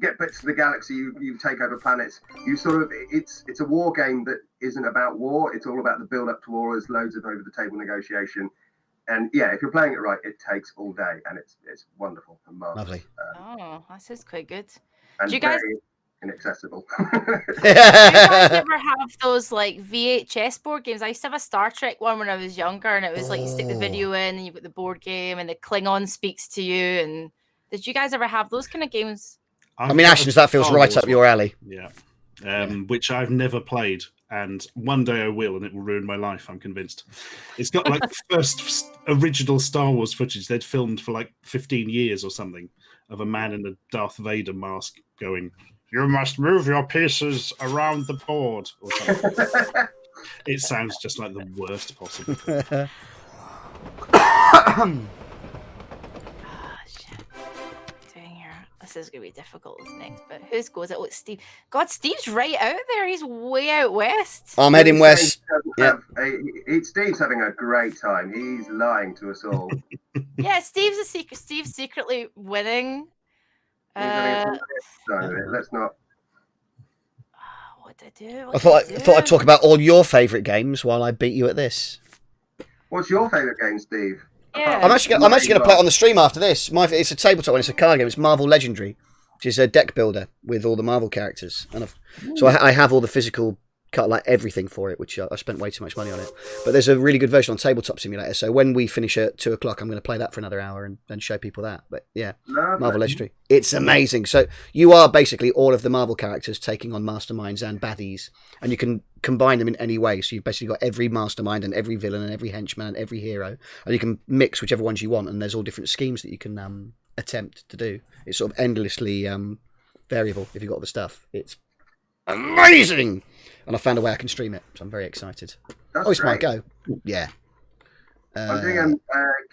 get bits of the galaxy, you take over planets. It's a war game that isn't about war. It's all about the build up to war. There's loads of over the table negotiation. And yeah, if you're playing it right, it takes all day, and it's wonderful and marvelous. Lovely. That sounds quite good. And Do you guys- very inaccessible. Do you guys ever have those like VHS board games? I used to have a Star Trek one when I was younger, and it was like you stick the video in, and you've got the board game, and the Klingon speaks to you. And did you guys ever have those kind of games? I mean, Ashens, that feels right up your alley. Yeah. Which I've never played, and one day I will, and it will ruin my life, I'm convinced. It's got like the first original Star Wars footage they'd filmed for like 15 years or something of a man in a Darth Vader mask going, "You must move your pieces around the board," or something. It sounds just like the worst possible thing. This is going to be difficult this next bit. Whose goes it? Oh, it's Steve. God, Steve's right out there. He's way out west. I'm heading west. Steve's having a great time. He's lying to us all. Yeah, Steve's secretly winning. Let's not. What did I do? I thought I'd talk about all your favourite games while I beat you at this. What's your favourite game, Steve? Yeah. I'm actually going to play it on the stream after this. It's a tabletop one. It's a card game. It's Marvel Legendary, which is a deck builder with all the Marvel characters. And I have all the physical, like everything for it, which I spent way too much money on it. But there's a really good version on Tabletop Simulator. So when we finish at 2:00, I'm going to play that for another hour and show people that. But yeah, Marvel Legendary. It's amazing. So you are basically all of the Marvel characters taking on masterminds and baddies, and you can combine them in any way. So you've basically got every mastermind and every villain and every henchman and every hero, and you can mix whichever ones you want. And there's all different schemes that you can attempt to do. It's sort of endlessly variable if you've got all the stuff. It's amazing. And I found a way I can stream it, so I'm very excited. It's my go. Yeah. I'm doing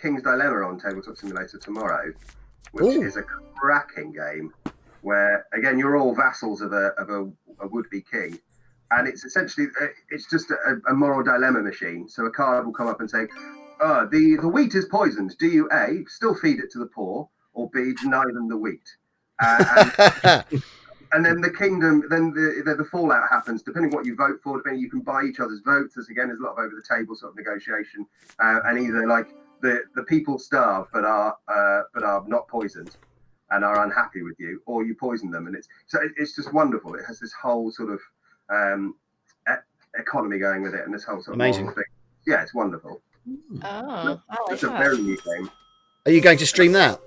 King's Dilemma on Tabletop Simulator tomorrow, which is a cracking game where, again, you're all vassals of a would-be king. And it's essentially, it's just a moral dilemma machine. So a card will come up and say, the wheat is poisoned. Do you A, still feed it to the poor, or B, deny them the wheat? And then the kingdom, then the fallout happens, depending on what you vote for. Depending, you can buy each other's votes. There's a lot of over the table sort of negotiation, and either like the people starve but are not poisoned and are unhappy with you, or you poison them, and it's just wonderful. It has this whole sort of economy going with it, and this whole sort of amazing thing. Yeah, it's wonderful. I like it's a that. very new game. Are you going to stream that?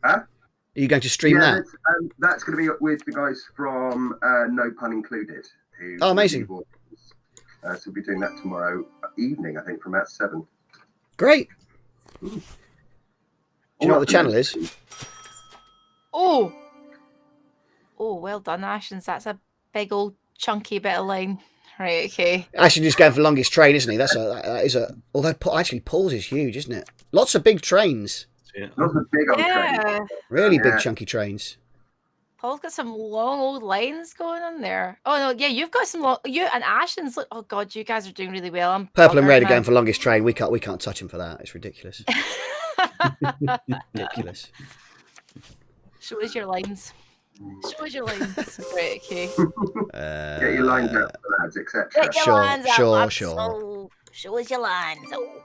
Huh? Are you going to stream that? That's going to be with the guys from No Pun Included. Amazing. So we'll be doing that tomorrow evening, I think, from about 7. Great. Do you know what the channel is? Oh, well done, Ashens. That's a big old chunky bit of line. Right, okay. Ashens is going for longest train, isn't he? That is a. Although actually Paul's is huge, isn't it? Lots of big trains. Yeah. Lots of big old trains. Really big chunky trains. Paul's got some long old lines going on there. Oh no, yeah, you've got some long. You and Ashens. Look, oh god, you guys are doing really well. I'm Purple and red are man. going for longest train. We can't touch him for that. It's ridiculous. Ridiculous. Show us your lines. Show us your lines. Right, okay. Get your lines out, lads, etc. Get your lines out, Sure. lads. Oh, show us your lines. Oh.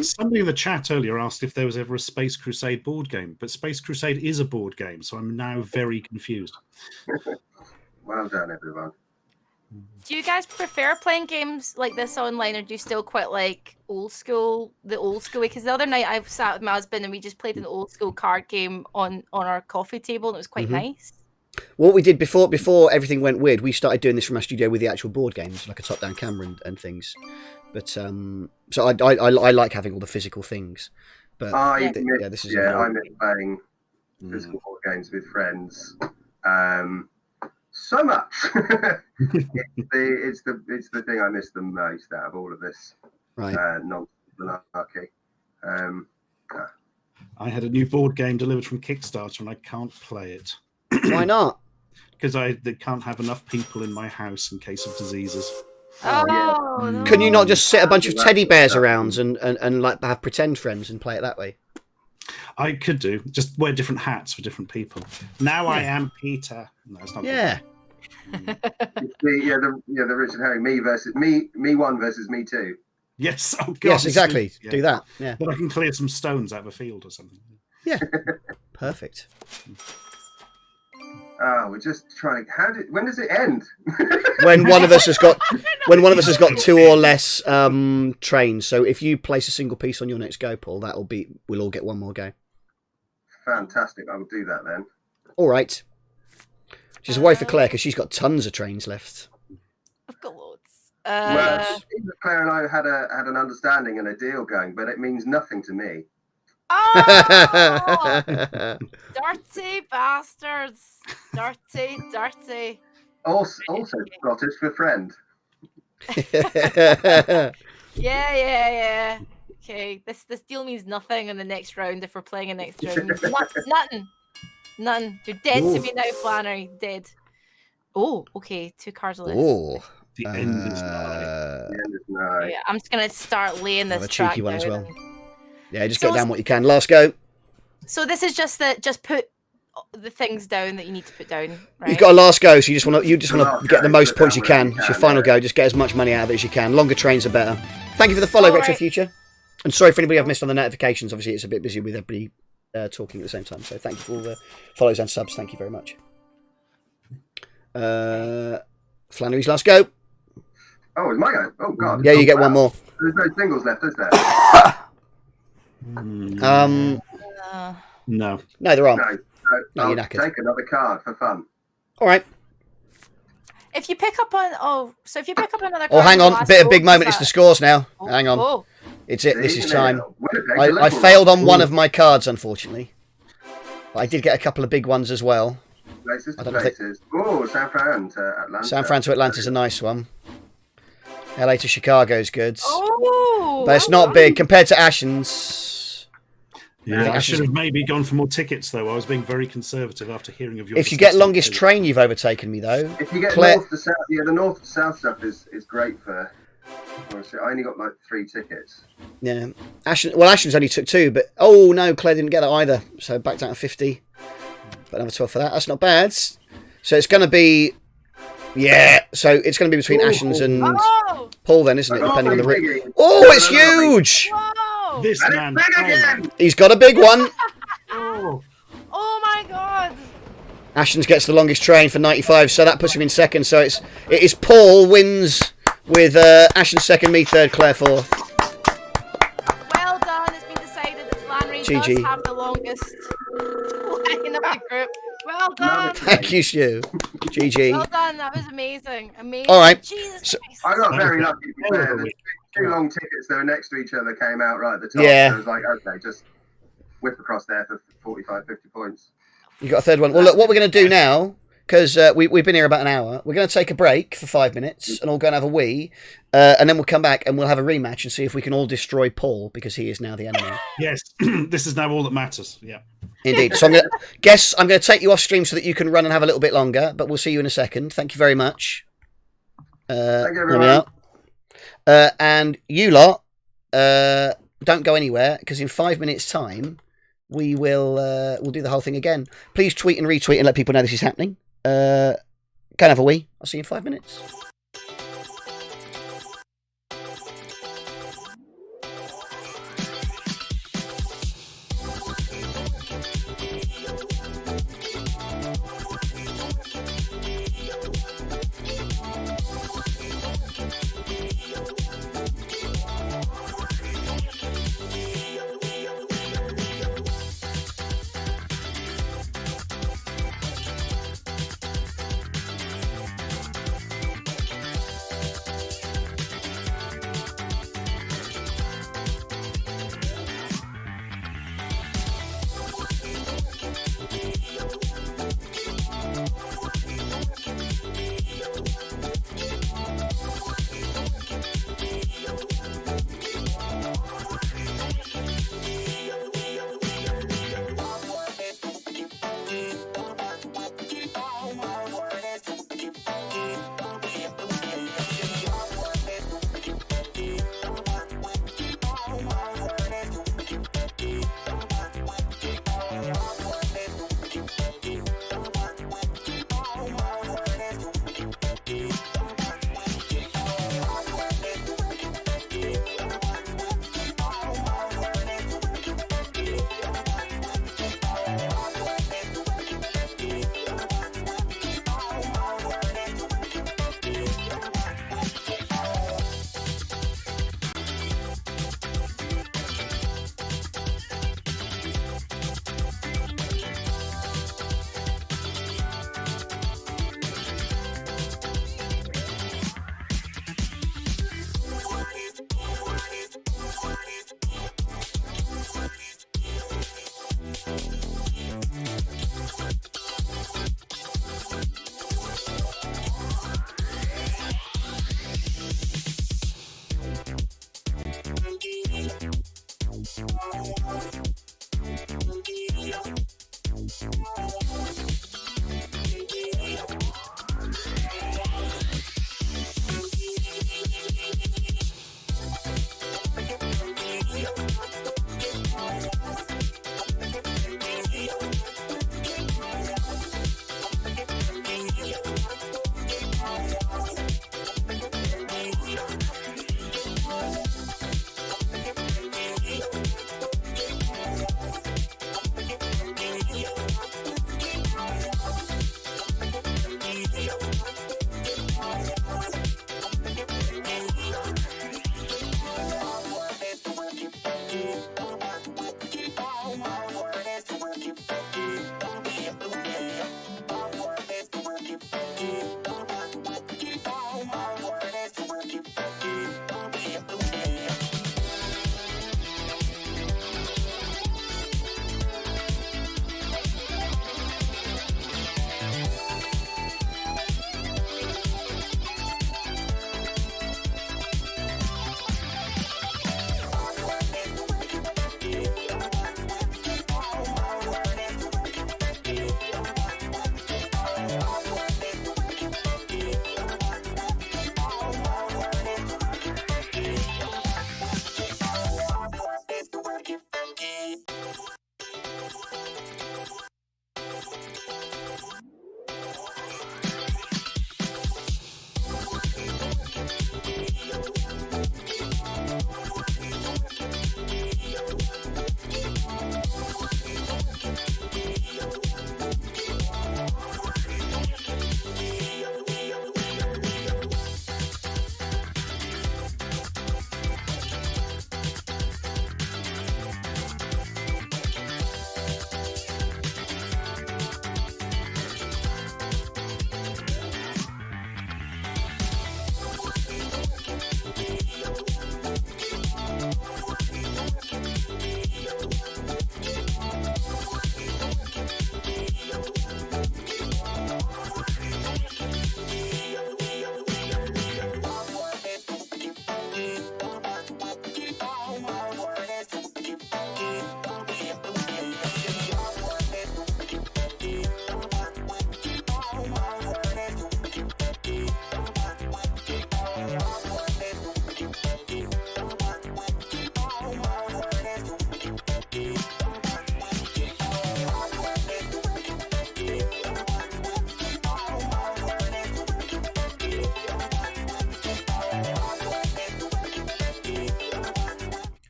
Somebody in the chat earlier asked if there was ever a Space Crusade board game, but Space Crusade is a board game, so I'm now very confused. Well done, everyone. Do you guys prefer playing games like this online, or do you still quite like the old school way? Because the other night I sat with my husband and we just played an old school card game on our coffee table, and it was quite nice. What we did before everything went weird, we started doing this from our studio with the actual board games, like a top-down camera and things. But so I like having all the physical things. But I miss playing physical board games with friends so much. it's the thing I miss the most out of all of this non-monarchy. I had a new board game delivered from Kickstarter and I can't play it. Why not? Because they can't have enough people in my house in case of diseases. Oh, no. Can you not just sit a bunch of teddy bears around and like have pretend friends and play it that way? I could do. Just wear different hats for different people. Now I am Peter. No, it's not. Yeah. the Richard Herring, me one versus me two. Yes. Oh, God. Yes, exactly. Yeah. Do that. Yeah. But I can clear some stones out of a field or something. Yeah. Perfect. Oh, we're just trying. When does it end? When one of us has got two or less trains. So if you place a single piece on your next go, Paul, we'll all get one more go. Fantastic. I will do that then. All right. She's away for Claire because she's got tons of trains left. I've got loads. Well, Claire and I had an understanding and a deal going, but it means nothing to me. Oh, dirty bastards! Dirty. Also Scottish for friend. Yeah. Okay, this deal means nothing in the next round if we're playing a next round. Nothing. You're dead to me now, Flannery. Dead. Oh, okay. 2 cards left. Oh. The end is nigh. Yeah, I'm just gonna start laying this a track cheeky one down as well. and- Yeah, just get down what you can. Last go. So this is just put the things down that you need to put down, right? You've got a last go, so you just want to get the most points you can. It's your final go. Just get as much money out of it as you can. Longer trains are better. Thank you for the follow, All Retro right. Future. And sorry for anybody I've missed on the notifications. Obviously, it's a bit busy with everybody talking at the same time. So thank you for all the follows and subs. Thank you very much. Flannery's last go. Oh, it's my go. Oh, God. Yeah, you get one more. There's no singles left, is there? No. No, there aren't. No, you're I'll knackered. take another card for fun. All right. If you pick up on if you pick up another. Oh, card hang in the on. last Bit of roll, big moment. does It's the that- scores now. Oh, Hang on. oh. It's it. This is See, time. Winnipeg's a I little failed on one. one of my cards, unfortunately. But I did get a couple of big ones as well. Places I to don't think- places. Oh, San Fran to Atlanta. San Fran to Atlanta's a nice one. LA to Chicago's good. Oh, But it's well not done. big compared to Ashens. Yeah, I Ashens- should have maybe gone for more tickets, though. I was being very conservative after hearing of your. If you get disgusting longest food. train, you've overtaken me though. If you get Claire- north to south, the north to south stuff is great for. Honestly, I only got like 3 tickets. Yeah. Ashens only took 2, but oh no, Claire didn't get that either. So back down to 50. But another 12 for that. That's not bad. So it's going to be, so it's going to be between Ashens and Oh, Paul then, isn't it? Oh, Depending on the big. route. Oh, it's huge! whoa! This And man. it's big again! He's got a big one. Oh. Oh my God! Ashens gets the longest train for 95, so that puts him in second. So it is Paul wins with Ashens second, me third, Claire fourth. Well done. It's been decided that Flannery GG. does have the longest line of the group. Well done. Thank you, Stu. GG. Well done. That was amazing. Amazing. All right. Jesus So- Christ. I got very lucky. To be fair. Oh, The 2 long tickets that were next to each other came out right at the top. Yeah. So it was like, okay, just whip across there for 45, 50 points. You got a third one. Well, look, what we're going to do now, because we've been here about an hour, we're going to take a break for 5 minutes and all go and have a wee, and then we'll come back and we'll have a rematch and see if we can all destroy Paul because he is now the enemy. Yes, this is now all that matters. Yeah. Indeed. So I'm going to take you off stream so that you can run and have a little bit longer, but we'll see you in a second. Thank you very much. Thank you, there we everyone. are. And you lot, don't go anywhere because in 5 minutes' time we'll do the whole thing again. Please tweet and retweet and let people know this is happening. Go and have a wee. I'll see you in 5 minutes.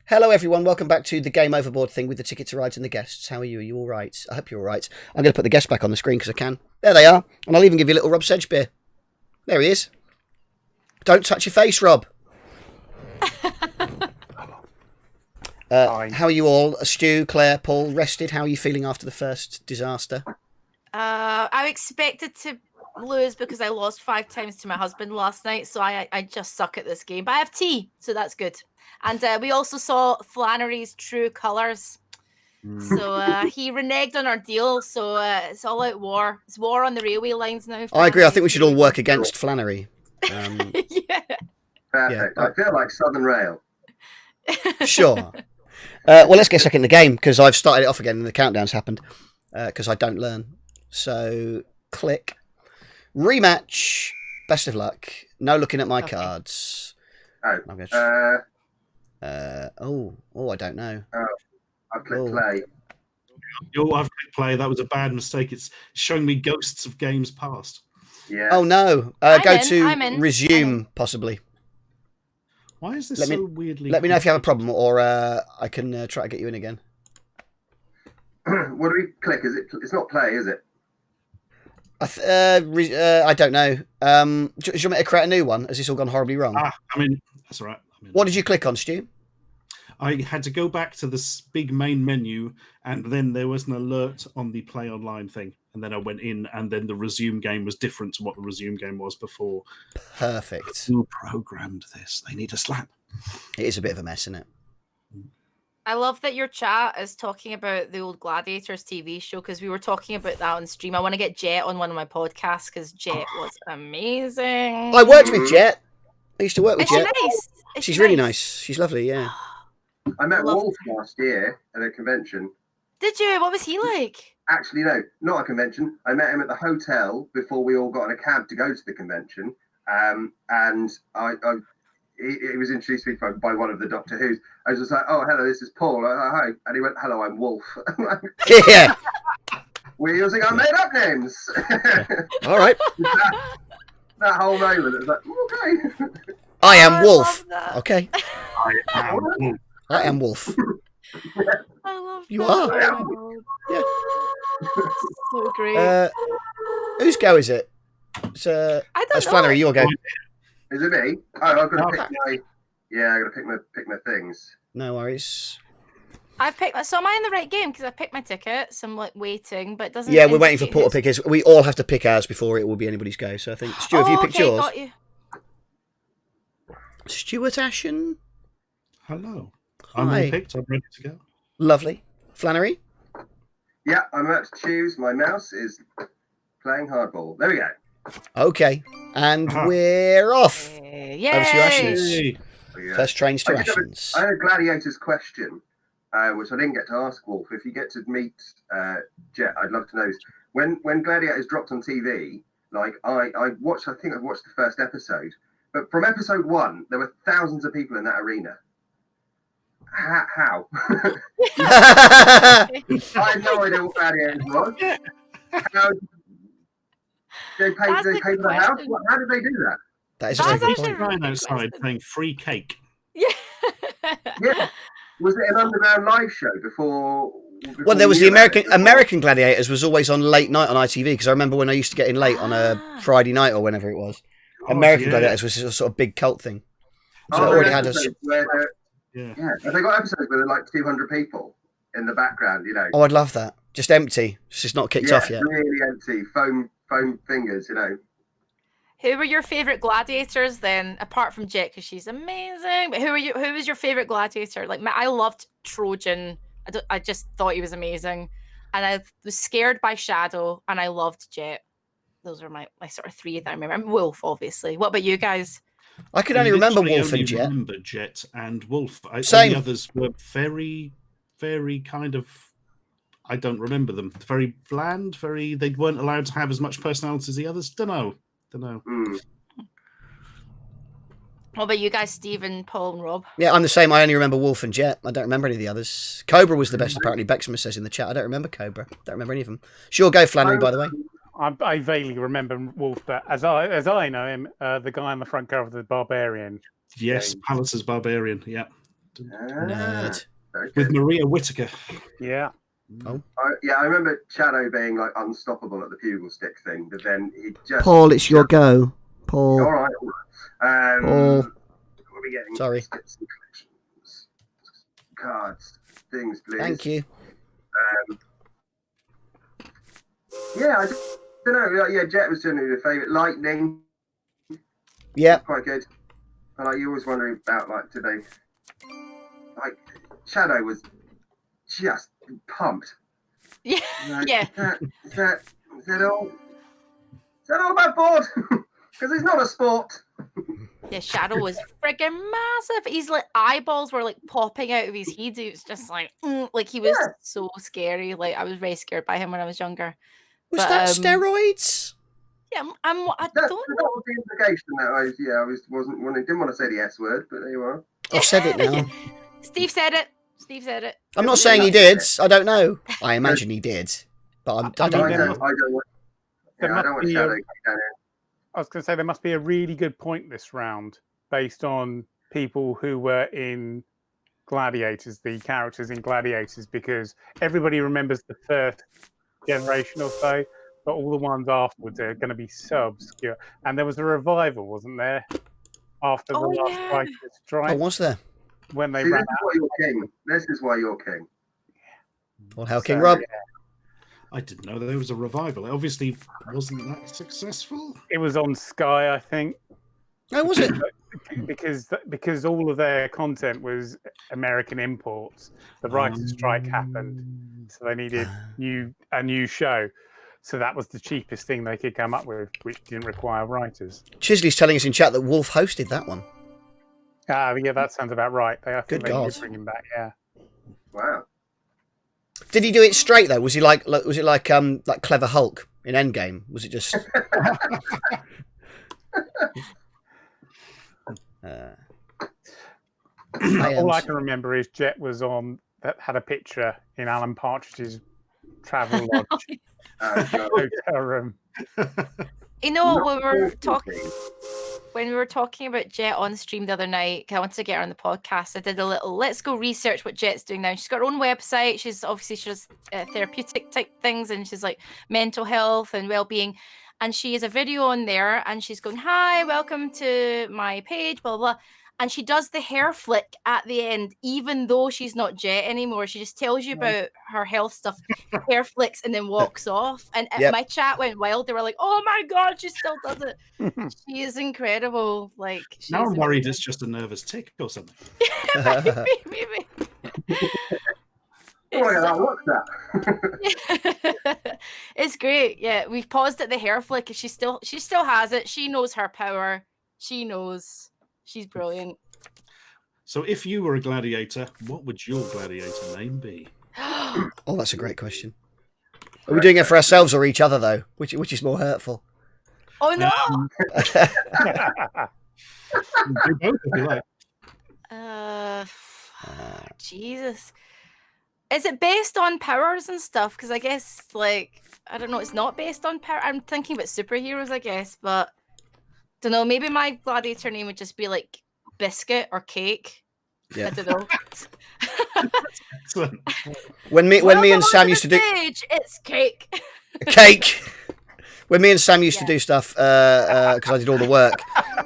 Hello, everyone. Welcome back to the Game Overboard thing with the Ticket to Rides and the guests. How are you? Are you all right? I hope you're all right. I'm going to put the guests back on the screen because I can. There they are. And I'll even give you a little Rob Sedge beer. There he is. Don't touch your face, Rob. How are you all? Stu, Claire, Paul, rested? How are you feeling after the first disaster? I expected to lose because I lost 5 times to my husband last night, so I just suck at this game. But I have tea, so that's good. And we also saw Flannery's true colours. So he reneged on our deal, so it's all out war. It's war on the railway lines now. I agree. I think we should all work against Flannery. Yeah. Perfect. Yeah. I feel like Southern Rail. Sure. Well, let's get stuck in the game because I've started it off again and the countdown's happened because I don't learn. So click. Rematch. Best of luck. No looking at my cards. Oh, I'm gonna I don't know. I've clicked play. I've clicked play. That was a bad mistake. It's showing me ghosts of games past. Yeah. Oh no. Go to resume, possibly. Why is this so weirdly... Let me know if you have a problem or I can try to get you in again. What do we click? Is it? It's not play, is it? I don't know. Do you want me to create a new one? Has this all gone horribly wrong? That's all right. What did you click on, Stu? I had to go back to this big main menu, and then there was an alert on the play online thing. And then I went in, and then the resume game was different to what the resume game was before. Perfect. Who programmed this? They need a slap. It is a bit of a mess, isn't it? I love that your chat is talking about the old Gladiators TV show because we were talking about that on stream. I want to get Jet on one of my podcasts because Jet was amazing. I worked with Jet. I used to work with Jet. Nice? She's really nice. She's lovely, yeah. I met Wolf last year at a convention. Did you? What was he like? Actually, no, not a convention. I met him at the hotel before we all got in a cab to go to the convention. And he was introduced to me by one of the Doctor Who's. I was just like, "Oh, hello, this is Paul." Hi, and he went, "Hello, I'm Wolf." Yeah. We're using our made-up names. All right. that whole moment, it was like, okay. I am Wolf. Okay. I am Wolf. I am Wolf. I love You that. are. Yeah. So great. Whose go is it? It's, I don't that's know. Flannery, your go. Is it me? Oh, I've got to pick my. Yeah, I got to pick my things. No worries. I've picked. So am I in the right game? Because I've picked my tickets. I'm like waiting, but it doesn't. Yeah, we're waiting for indicate portal pickers. We all have to pick ours before it will be anybody's go. So I think Stu, have you picked yours? Got you. Stuart Ashen. Hello. I'm Hi. all picked. I'm ready to go. Lovely. Flannery. Yeah, I'm about to choose. My mouse is playing hardball. There we go. Okay, and we're off. Yay. Over to you, Ashens. Hey. Yeah. First trains to I Ashens. had a gladiator's question, which I didn't get to ask Wolf. If you get to meet Jet, I'd love to know. When Gladiators dropped on TV, like I watched. I think I watched the first episode, but from episode 1, there were thousands of people in that arena. How? I had no idea what Gladiators was. How they paid for the house? How did they do that? That is a That's very good actually point. Ryan outside playing free cake. Yeah. Yeah. Was it an underground live show before Well, there was we the knew about it? American Gladiators was always on late night on ITV because I remember when I used to get in late on a Friday night or whenever it was. American Gladiators was a sort of big cult thing. So it already had a. Yeah. Have they got episodes where they're like 200 people in the background? You know. Oh, I'd love that. Just empty. It's just not kicked off yet. Really empty. Foam fingers. You know. Who were your favorite gladiators then, apart from Jet, because she's amazing? But who was your favorite gladiator? Like, I loved Trojan. I just thought he was amazing, and I was scared by Shadow, and I loved Jet. Those are my sort of 3 that I remember. And Wolf, obviously. What about you guys? I could only remember literally Wolf only and Jet. remember Jet and Wolf. Same. The others were very, very kind of. I don't remember them. Very bland. They weren't allowed to have as much personality as the others. Don't know. What about you guys, Stephen, Paul, and Rob? Yeah, I'm the same. I only remember Wolf and Jet. I don't remember any of the others. Cobra was the best, apparently. Bexman says in the chat. I don't remember Cobra. Don't remember any of them. Sure, go Flannery, by the way. I vaguely remember Wolf, but as I know him, the guy on the front cover of the Barbarian. Yes, Pallas's Barbarian. Yeah. Nerd. Very With good. Maria Whittaker. Yeah. I remember Shadow being like unstoppable at the bugle stick thing, but then he just. Paul, it's your go. Paul. All right. Paul. What are we getting? Sorry. Sticks and collections. Cards, things, please. Thank you. Yeah, I just don't know. Yeah, Jet was generally your favourite. Lightning, Yeah. quite good. And like you always wondering about like, do they like Shadow was just pumped. Yeah. Like, Yeah. Is that all? Is that all about board? Because it's not a sport. Yeah, Shadow was friggin' massive. His like eyeballs were like popping out of his head. It was just like he was so scary. Like I was very scared by him when I was younger. Was But, that steroids? Yeah, I That don't know. was the implication that I didn't want to say the S word, but there you are. I've said it now. Steve said it. Steve said it. I'm not saying he did. I don't know. I imagine he did, but I don't I know. don't want Shadow down here. I was going to say there must be a really good point this round based on people who were in Gladiators, the characters in Gladiators, because everybody remembers the first generation or so, but all the ones afterwards are going to be so obscure. And there was a revival, wasn't there, after the last Writer's strike? Oh, was there? When they See, ran this is why you're king. This is why you're king. Well, Hell King Rob. Yeah. I didn't know there was a revival. It obviously wasn't that successful. It was on Sky, I think. Oh, was it? Because all of their content was American imports. The writer's strike happened, so they needed a new show. So that was the cheapest thing they could come up with, which didn't require writers. Chisley's telling us in chat that Wolf hosted that one. Yeah, that sounds about right. I think Good they God. did bring him back. Yeah. Wow. Did he do it straight though? Was he like Clever Hulk in Endgame? Was it just? All I can remember is Jet was on that had a picture in Alan Partridge's travel lodge hotel room. You know, when we were talking about Jet on stream the other night, 'cause I wanted to get her on the podcast. I did a little let's go research what Jet's doing now. She's got her own website. She does therapeutic type things, and she's like mental health and well-being. And she has a video on there, and she's going, "Hi, welcome to my page," blah blah blah. And she does the hair flick at the end, even though she's not Jet anymore. She just tells you about her health stuff, hair flicks, and then walks off. And my chat went wild. They were like, "Oh my God, she still does it. She is incredible." Like, Now I'm worried it's just a nervous tick or something. maybe. Oh my God, what's that? It's great. Yeah, we've paused at the hair flick. She still has it. She knows her power. She knows. She's brilliant. So if you were a gladiator, what would your gladiator name be? Oh, that's a great question. Are we doing it for ourselves or each other though? Which is more hurtful? Oh no! Do both if you like. Jesus. Is it based on powers and stuff? Because I guess, like, I don't know, it's not based on power. I'm thinking about superheroes, I guess, but don't know. Maybe my gladiator name would just be like Biscuit or Cake. Yeah. I don't know. Excellent. When me and Sam used to do it's Cake. cake. When me and Sam used to do stuff, because I did all the work,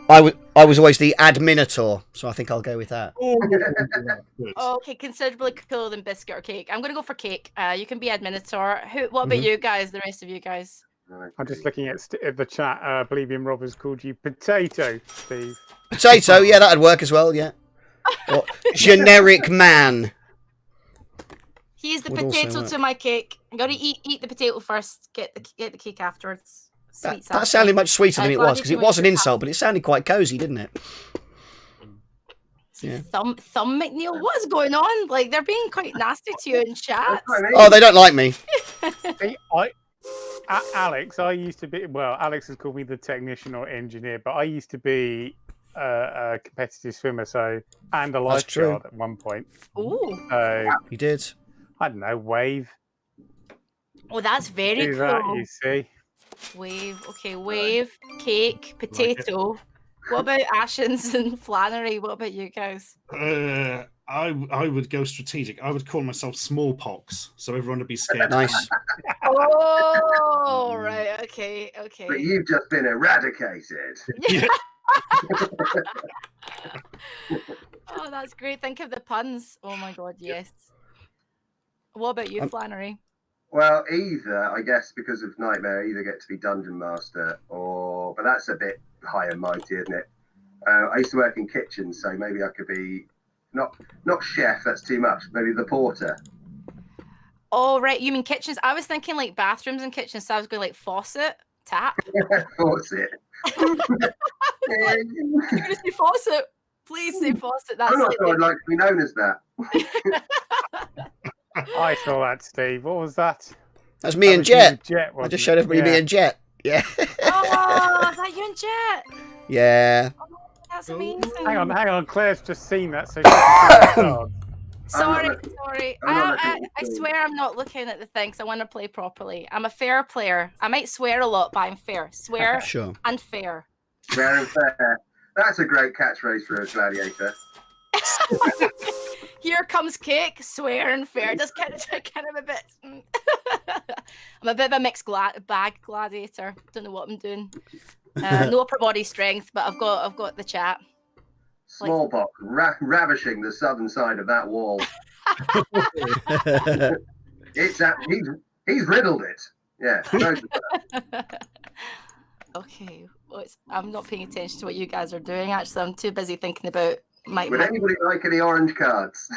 I was always the adminitor, so I think I'll go with that. Oh, okay, considerably cooler than Biscuit or Cake. I'm gonna go for Cake. You can be adminitor. What about you guys? The rest of you guys? I'm just looking at the chat. I believe in Rob has called you Potato, Steve. Potato, yeah, that'd work as well, yeah. Or generic man. He's the Would also potato work. to my cake. I'm gonna eat the potato first. Get the cake afterwards. Sweet That sounded much sweeter than it was, because it was an gladiator insult, but it sounded quite cosy, didn't it? Yeah. Thumb McNeil, what is going on? Like, they're being quite nasty to you in chat. Oh, they don't like me. See, Alex, I used to be. Well, Alex has called me the technician or engineer, but I used to be a competitive swimmer, and a That's true. lifeguard at one point. Ooh. So He did. I don't know, wave. Oh, that's very Do cool. that, you see. Wave. Okay, wave, cake, potato. What about Ashens and Flannery? What about you guys? I would go strategic. I would call myself Smallpox, so everyone would be scared. Nice. Oh, right. Okay. But you've just been eradicated. Yeah. Oh, that's great. Think of the puns. Oh my God, yes. What about you, Flannery? Well, either, I guess, because of Nightmare, either get to be Dungeon Master but that's a bit high and mighty, isn't it? I used to work in kitchens, so maybe I could be not chef, that's too much, maybe the porter. Oh, right. You mean kitchens? I was thinking like bathrooms and kitchens, so I was going like faucet, tap. Faucet. You're going to say faucet. Please say faucet. That's I'm not sure I'd like to be known as that. I saw that, Steve. What was that? That's me and Jet. Jet, I just showed everybody me and Jet. Yeah. Oh, is that you and Jet? Yeah. Oh, that's amazing. Hang on. Claire's just seen that, so she can see that. Sorry. I swear I'm not looking at the things. I want to play properly. I'm a fair player. I might swear a lot, but I'm fair. Swear Sure. and fair. Fair and fair. That's a great catchphrase for a gladiator. Here comes cake, swear and fair. Just kind of a bit. I'm a bit of a mixed bag gladiator. Don't know what I'm doing. No upper body strength, but I've got the chat. Smallpox ravishing the southern side of that wall. He's riddled it. Yeah. Okay. Well, I'm not paying attention to what you guys are doing. Actually, I'm too busy thinking about Would anybody like any orange cards?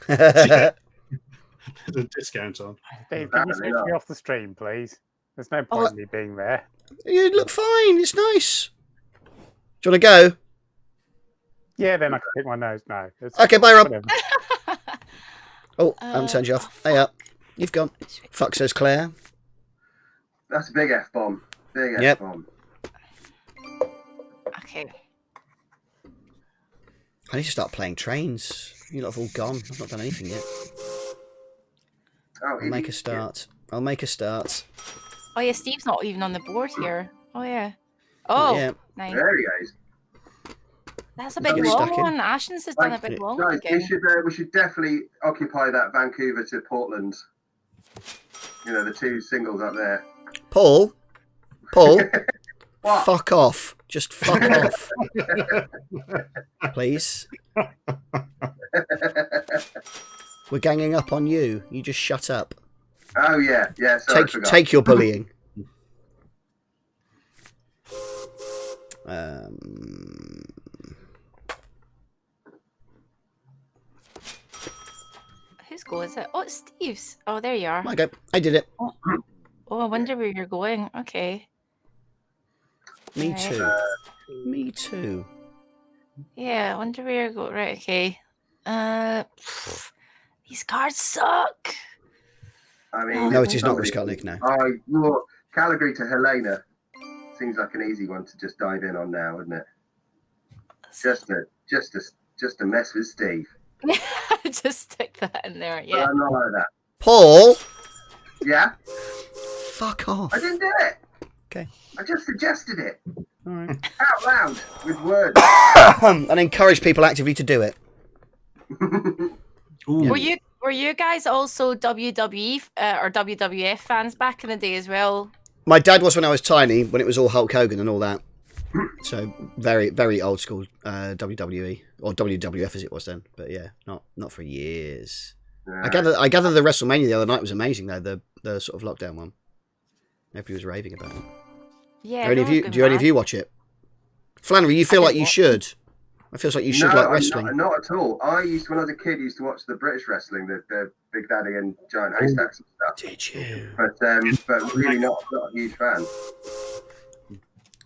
There's a discount on. Dave, can you switch me off the stream, please? There's no point in me being there. You look fine. It's nice. Do you want to go? Yeah, then I can pick my nose. No. Okay, bye, Rob. Whatever. Oh, I haven't turned you off. Hey up. You've gone. Fuck, says Claire. That's a big F-bomb. Big Yep. F-bomb. Okay. I need to start playing trains. You lot have all gone. I've not done anything yet. Oh, I'll make a start. Oh yeah, Steve's not even on the board here. Oh yeah. Oh, Yeah. nice. There he goes. That's a big Get long stuck in. one. Ashens has done a big long one Guys, again. we should definitely occupy that Vancouver to Portland. You know, the two singles up there. Paul. What? Fuck off. Just fuck off. Please. We're ganging up on you. You just shut up. Oh yeah. Sorry, I forgot. Take your bullying. Whose goal is it? Oh, it's Steve's. Oh, there you are. Okay, I did it. Oh, I wonder where you're going. Okay. Me Right. too. Me too. Yeah, I wonder where you're going. Right, okay. These cards suck. I mean, No, it is not Riscotnik, no. Caligari to Helena seems like an easy one to just dive in on now, isn't it? Just to mess with Steve. Just stick that in there. But Yeah. I'm not like that. Paul. Yeah. Fuck off. I didn't do it. Okay. I just suggested it All right. out loud with words. And encourage people actively to do it. Ooh. Were you guys also WWE or WWF fans back in the day as well? My dad was when I was tiny, when it was all Hulk Hogan and all that. So very, very old school WWE or WWF as it was then. But yeah, not for years. I gather the WrestleMania the other night was amazing though. The sort of lockdown one. Everybody was raving about it. Yeah. Do any of you watch it? Flannery, you feel like you should. It feels like you should like wrestling. Not at all. When I was a kid, used to watch the British wrestling, the Big Daddy and Giant Haystacks and stuff. Did you? But really not a huge fan.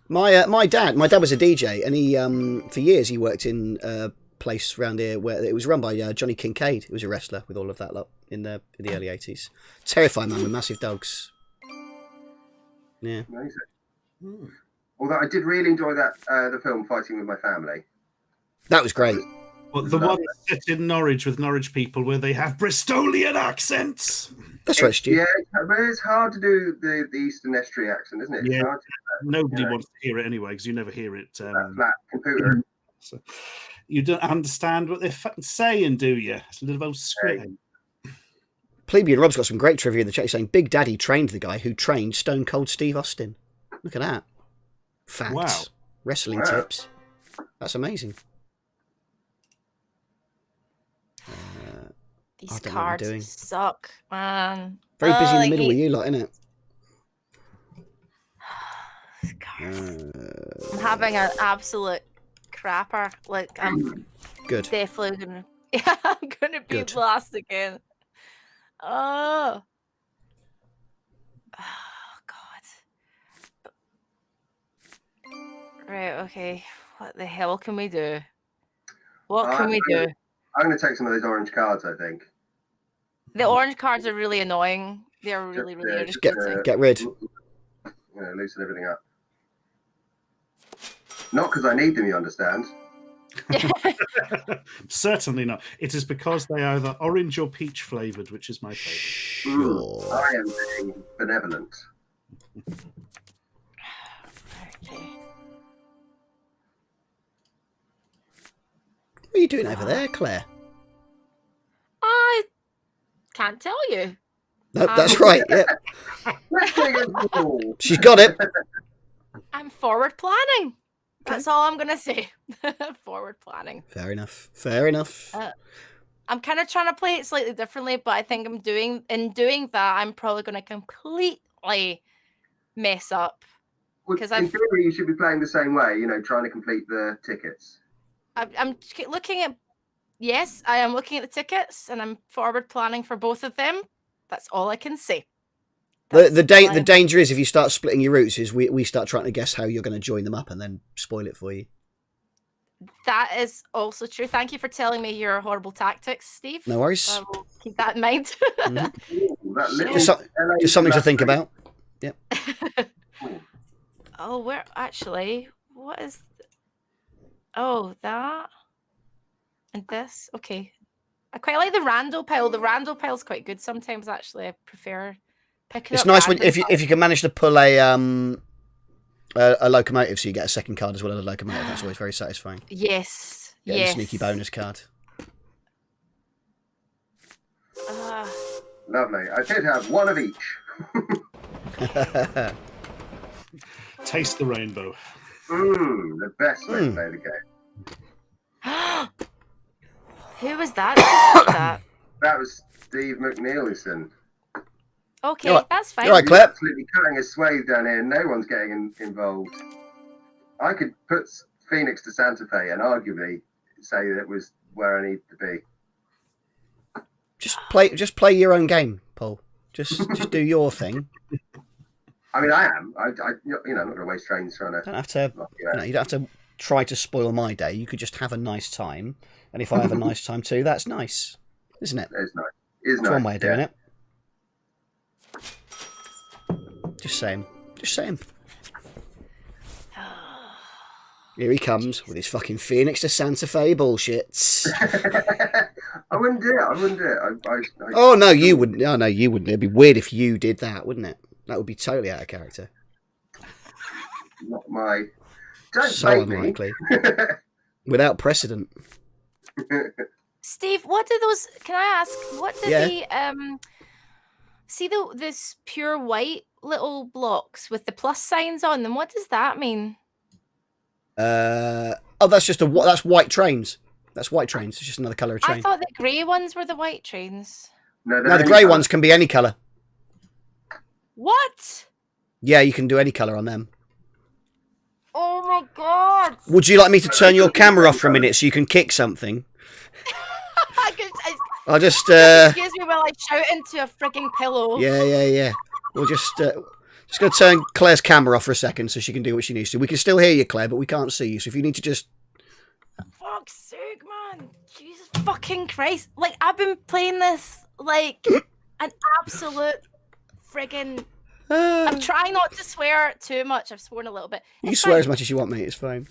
My dad was a DJ, and he for years he worked in a place around here where it was run by Johnny Kincaid, who was a wrestler with all of that lot in the early 80s. Terrifying man with massive dogs. Yeah. Amazing. Although I did really enjoy that the film Fighting with My Family. That was great. Well, the one set in Norwich with Norwich people where they have Bristolian accents. That's right, Stu. Yeah, but it's hard to do the Eastern Estuary accent, isn't it? It's Yeah. hard to Nobody wants to hear it anyway because you never hear it. that flat computer. So, You don't understand what they're fucking saying, do you? It's a little old scripting. Plebeian Rob's got some great trivia in the chat. He's saying Big Daddy trained the guy who trained Stone Cold Steve Austin. Look at that. Facts. Wow. Wrestling tips. That's amazing. These I don't know what I'm doing. cards suck, man. Very busy in the middle hate with you lot, innit? these cards. I'm having an absolute crapper. Like I'm Good. definitely gonna. I'm gonna be Good. last again. Oh. Oh God. Right. Okay. What the hell can we do? What can we do? I'm going to take some of those orange cards, I think. The orange cards are really annoying. They're really, Just, really just irritating. Get rid. Loosen everything up. Not because I need them, you understand. Certainly not. It is because they are either orange or peach flavored, which is my favorite. Sure. I am being benevolent. Okay. What are you doing over there, Claire? I can't tell you. No, that's right. Yeah, Let's take a ball. she's got it. I'm forward planning. That's all I'm gonna say. Forward planning. Fair enough. Fair enough. I'm kind of trying to play it slightly differently, but I think in doing that, I'm probably gonna completely mess up. Well, 'Cause in theory, you should be playing the same way, trying to complete the tickets. I'm looking at. Yes, I am looking at the tickets, and I'm forward planning for both of them. That's all I can say. The danger is if you start splitting your routes, is we start trying to guess how you're going to join them up and then spoil it for you. That is also true. Thank you for telling me your horrible tactics, Steve. No worries. I will keep that in mind. Ooh, that little Just something to think about. Yep. Oh, where actually? What is? Oh, that and this. Okay, I quite like the rando pile. The rando pile's quite good sometimes. Actually, I prefer picking. It's up nice when random if you can manage to pull a locomotive, so you get a second card as well as a locomotive. That's always very satisfying. Yes. Getting Yes. a sneaky bonus card. Lovely. I did have one of each. Taste the rainbow. The best way to play the game. Who was that? Who said that? That was Steve McNeilson. Okay, You're right. that's fine. You're right, Claire. Absolutely cutting a swathe down here. No one's getting involved. I could put Phoenix to Santa Fe and arguably say that was where I need to be. Just play your own game, Paul. Just do your thing. I mean, I am. I'm not going to waste trains trying to. You don't have to. You don't have to try to spoil my day. You could just have a nice time, and if I have a nice time too, that's nice, isn't it? It's nice. It's That's nice. one way of doing it. Just saying. Just saying. Here he comes with his fucking Phoenix to Santa Fe bullshit. I wouldn't do it. Oh no, you wouldn't. Oh no, you wouldn't. It'd be weird if you did that, wouldn't it? That would be totally out of character. Not my. Don't So bait me. unlikely. Without precedent. Steve, what do those? Can I ask? What do Yeah. the see this pure white little blocks with the plus signs on them? What does that mean? That's just that's white trains. That's white trains. It's just another colour of train. I thought the grey ones were the white trains. No, No, the grey ones can be any colour. What? Yeah, you can do any colour on them. Oh my god! Would you like me to turn your camera off for a minute so you can kick something? I'll just Excuse me while I shout into a frigging pillow. Yeah. We'll just gonna turn Claire's camera off for a second so she can do what she needs to. We can still hear you, Claire, but we can't see you. So if you need to just Fuck's sake, man! Jesus fucking Christ! Like I've been playing this like an absolute friggin'. I'm trying not to swear too much. I've sworn a little bit. you It's swear fine. as much as you want, mate. It's fine.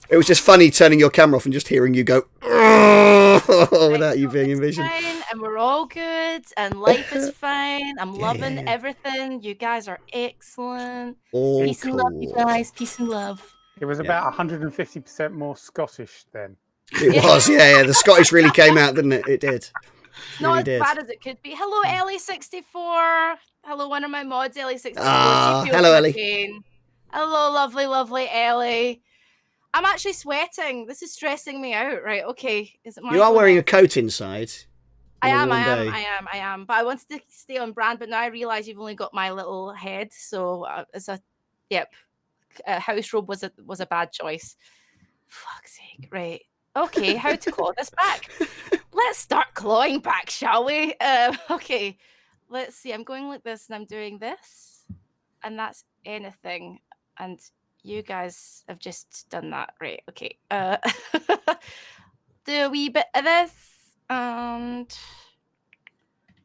It was just funny turning your camera off and just hearing you go without you being envisioned. Fine, and we're all good, and life is fine. I'm loving everything. You guys are excellent. All Peace and love, you cool. guys. Peace and love. It was about 150% more Scottish then. It was, yeah. The Scottish really came out, didn't it? It did. It's not really as did. bad as it could be. Hello, Ellie64. Hello, one of my mods, Ellie64. Ah, She feels hello, my Ellie. pain. Hello, lovely, lovely Ellie. I'm actually sweating. This is stressing me out. Right, okay. Is it my You are go wearing now? a coat inside. I on a am. warm day. But I wanted to stay on brand, but now I realise you've only got my little head. So a house robe was a bad choice. Fuck's sake. Right. Okay, how to claw this back? Let's start clawing back, shall we? Okay. Let's see. I'm going like this and I'm doing this. And that's anything. And you guys have just done that. Right. Okay. Do a wee bit of this. And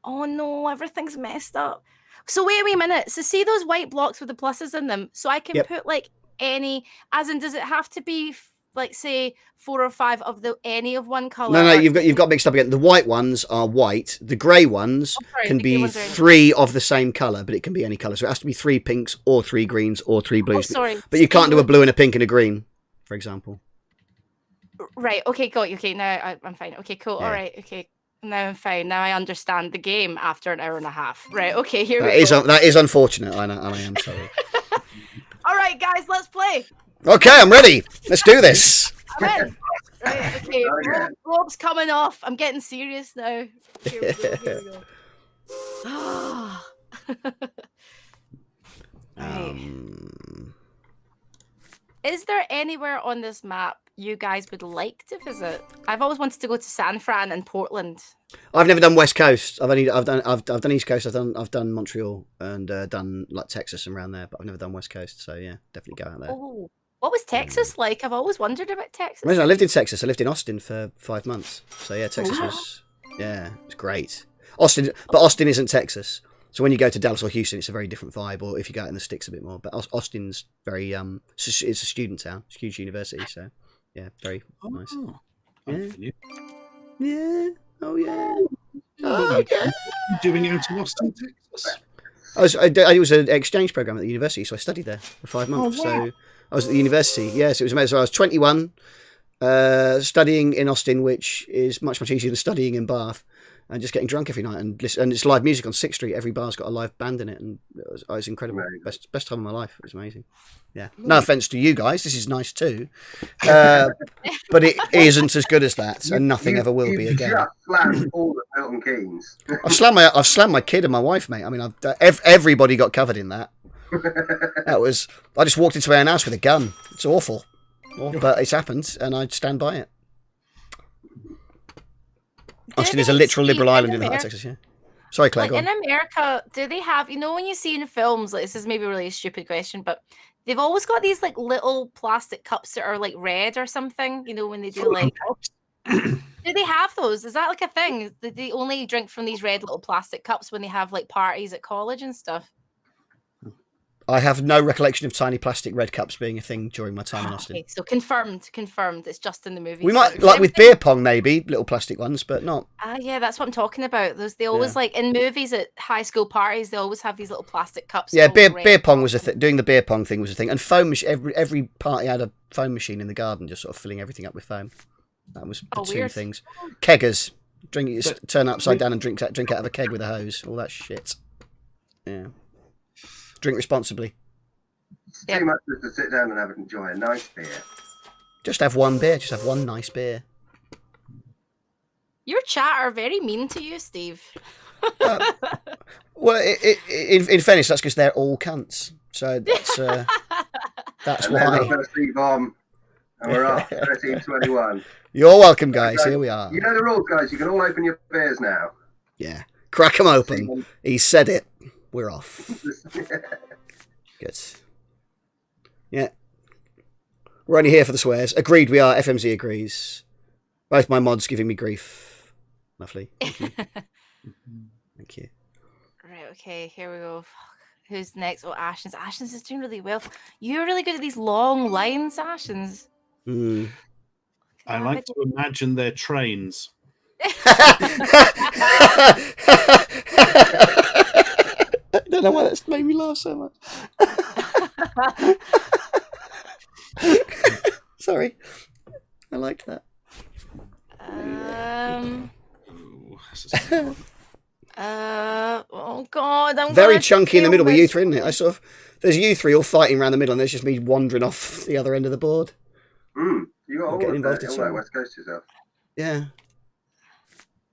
oh no, everything's messed up. So wait a wee minute. So see those white blocks with the pluses in them? So I can put like any, as in, does it have to be like say 4 or 5 of any of one color? No, you've got mixed up again. The white ones are white. The grey ones can be 3 of the same color, but it can be any color. So it has to be 3 pinks or 3 greens or 3 blues. Sorry. But you can't do a blue and a pink and a green, for example. Right. Okay. Got you. Okay. Now I'm fine. Okay. Cool. Yeah. All right. Okay. Now I'm fine. Now I understand the game after an hour and a half. Right. Okay. Here That we go. That is unfortunate. I am sorry. All right, guys. Let's play. Okay, I'm ready. Let's do this. I'm in. Right. Okay. Robe's coming off. I'm getting serious now. Here we go. Here we go. Right. Is there anywhere on this map you guys would like to visit? I've always wanted to go to San Fran and Portland. I've never done West Coast. I've done East Coast. I've done Montreal and done like Texas and around there, but I've never done West Coast. So yeah, definitely go out there. Oh, what was Texas like? I've always wondered about Texas. I lived in Texas. I lived in Austin for 5 months. So yeah, Texas was great. Austin isn't Texas. So when you go to Dallas or Houston, it's a very different vibe. Or if you go out in the sticks a bit more, but Austin's very it's a student town. It's a huge university. So yeah, very nice. Yeah. Yeah. Oh yeah. Oh, yeah. Doing out in Austin, Texas. I was an exchange program at the university, so I studied there for 5 months. Oh, wow. So I was at the university. Yes, it was amazing. So I was 21, studying in Austin, which is much easier than studying in Bath, and just getting drunk every night and it's live music on 6th Street. Every bar's got a live band in it, and it was incredible. Best time of my life. It was amazing. Yeah. No offense to you guys. This is nice too, but it isn't as good as that, and nothing ever will be again. Just slammed all the Milton Keynes. I've slammed my kid and my wife, mate. I mean, everybody got covered in that. I just walked into my own house with a gun. It's awful, but it's happened, and I stand by it. Austin is a literal liberal island in the heart of Texas. Yeah. Sorry, Claire. Like in America, do they have? You know, when you see in films, like this is maybe a really stupid question, but they've always got these like little plastic cups that are like red or something. You know, when they do like. Do they have those? Is that like a thing? Do they only drink from these red little plastic cups when they have like parties at college and stuff? I have no recollection of tiny plastic red cups being a thing during my time in Austin. Okay, so confirmed. It's just in the movie. We might, like with beer pong, maybe little plastic ones, but not. Yeah, that's what I'm talking about. They always like in movies at high school parties. They always have these little plastic cups. Yeah, beer pong was a thing. Doing the beer pong thing was a thing, and foam. Every party had a foam machine in the garden, just sort of filling everything up with foam. That was the two things. Keggers, turn upside down and drink out of a keg with a hose. All that shit. Yeah. Drink responsibly. It's too much just to sit down and enjoy a nice beer. Just have one beer. Just have one nice beer. Your chat are very mean to you, Steve. Well, in fairness, that's because they're all cunts. So that's why. Steve on, and we're off. 13:21. You're welcome, guys. Here we are. You know the rules, guys. You can all open your beers now. Yeah. Crack them open. He said it. We're off. Good. Yeah. We're only here for the swears. Agreed, we are. FMZ agrees. Both my mods giving me grief. Lovely. Thank you. Thank you. Right, okay, here we go. Who's next? Oh, Ashens. Ashens is doing really well. You're really good at these long lines, Ashens. I like to imagine their trains. I don't know why that's made me laugh so much. Sorry. I liked that. Oh God, I'm Very gonna chunky in the fail middle with you this. three, isn't it? I sort of there's you three all fighting around the middle, and there's just me wandering off the other end of the board. You got Not all getting of involved the, at all that all. West Coast yourself. Yeah.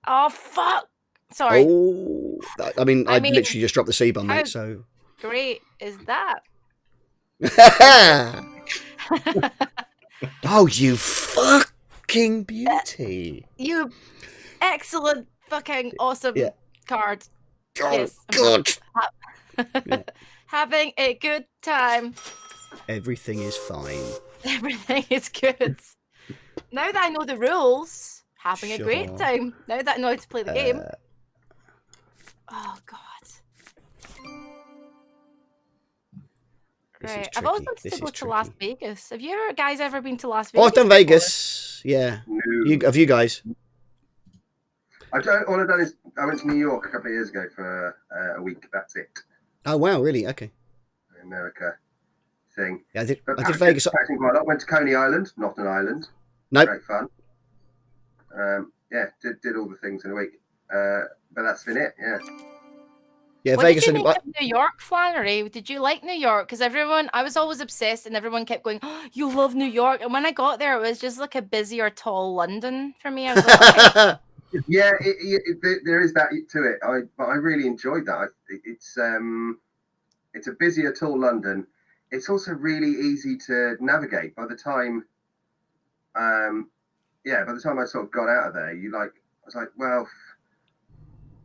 Oh fuck! Sorry. Oh, I mean, I I mean, literally just dropped the C-bomb, how- mate. So. Great is that? Oh, you fucking beauty! You excellent, fucking awesome Yeah. card. Oh Yes, I'm God! Yeah. having a good time. Everything is fine. Everything is good. Now that I know the rules, having a great Sure. time. Now that I know how to play the game. Oh God. This is Right. I've tricky. always wanted This to go is to Las tricky. Vegas. Have you guys ever been to Las Oh, Vegas? I've done before? Vegas. Yeah. No. Have you guys? All I've done is I went to New York a couple of years ago for a week. That's it. Oh wow, really? Okay. America thing. Yeah, I did But Vegas. practicing quite a lot. Went to Coney Island, not an island. Nope. Great fun. Yeah, did all the things in a week. But that's been it. Yeah. Yeah, What Vegas. did you make of New York, Flannery? Did you like New York? Because I was always obsessed, and everyone kept going, "Oh, you love New York." And when I got there, it was just like a busier, tall London for me. I was like, okay. Yeah, there is that to it. But I really enjoyed that. It's a busier, tall London. It's also really easy to navigate. By the time I sort of got out of there, I was like, well,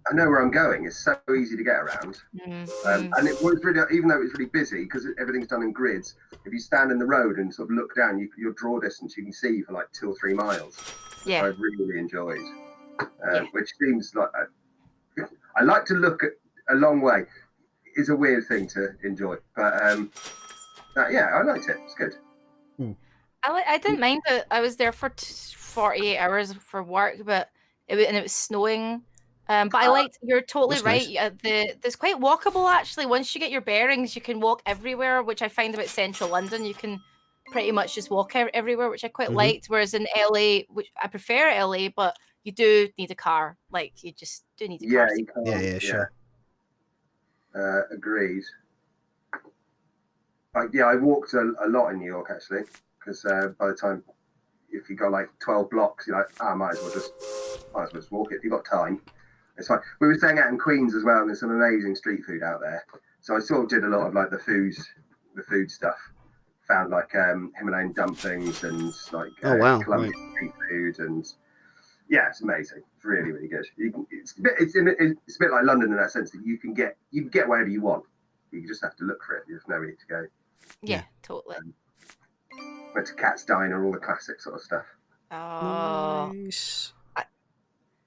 I know where I'm going. It's so easy to get around. And it was really, even though it was really busy, because everything's done in grids, if you stand in the road and sort of look down, your draw distance, you can see for like 2 or 3 miles. Yeah. I really enjoyed. Yeah. Which seems like I like to look at a long way. It's a weird thing to enjoy, but yeah, I liked it. It's good. I didn't mind that I was there for 48 hours for work, but it was snowing. But I liked. You're totally That's right. nice. There's quite walkable actually. Once you get your bearings, you can walk everywhere, which I find about central London. You can pretty much just walk everywhere, which I quite liked. Whereas in LA, which I prefer LA, but you do need a car. Like you just do need a car. Yeah, sure. Agreed. I walked a lot in New York actually, because by the time, if you go like 12 blocks, you're like, I might as well just walk it if you've got time. It's fine. We were staying out in Queens as well, and there's some amazing street food out there. So I sort of did a lot of like the food stuff. Found like Himalayan dumplings and like Colombian street food, and yeah, it's amazing. It's really, really good. It's a bit like London in that sense that you can get wherever you want. You just have to look for it. There's nowhere to go. Yeah, totally. Went to Cat's Diner, all the classic sort of stuff. Oh. Nice.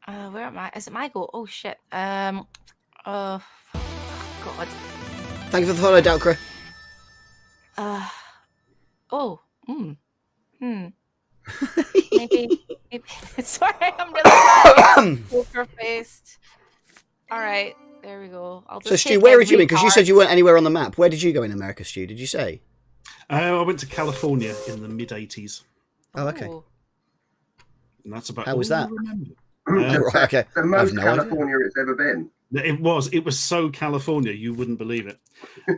Where am I? Is it my goal? Oh shit. God. Thank you for the follow, Dalcra. Maybe. Sorry, I'm really poker-faced. All right, there we go. So, Stu, where did you in? Because you said you weren't anywhere on the map. Where did you go in America, Stu? Did you say? I went to California in the mid-'80s. Oh, okay. And that's about How was that? Right, okay. The most California it's ever been. It was so California, you wouldn't believe it.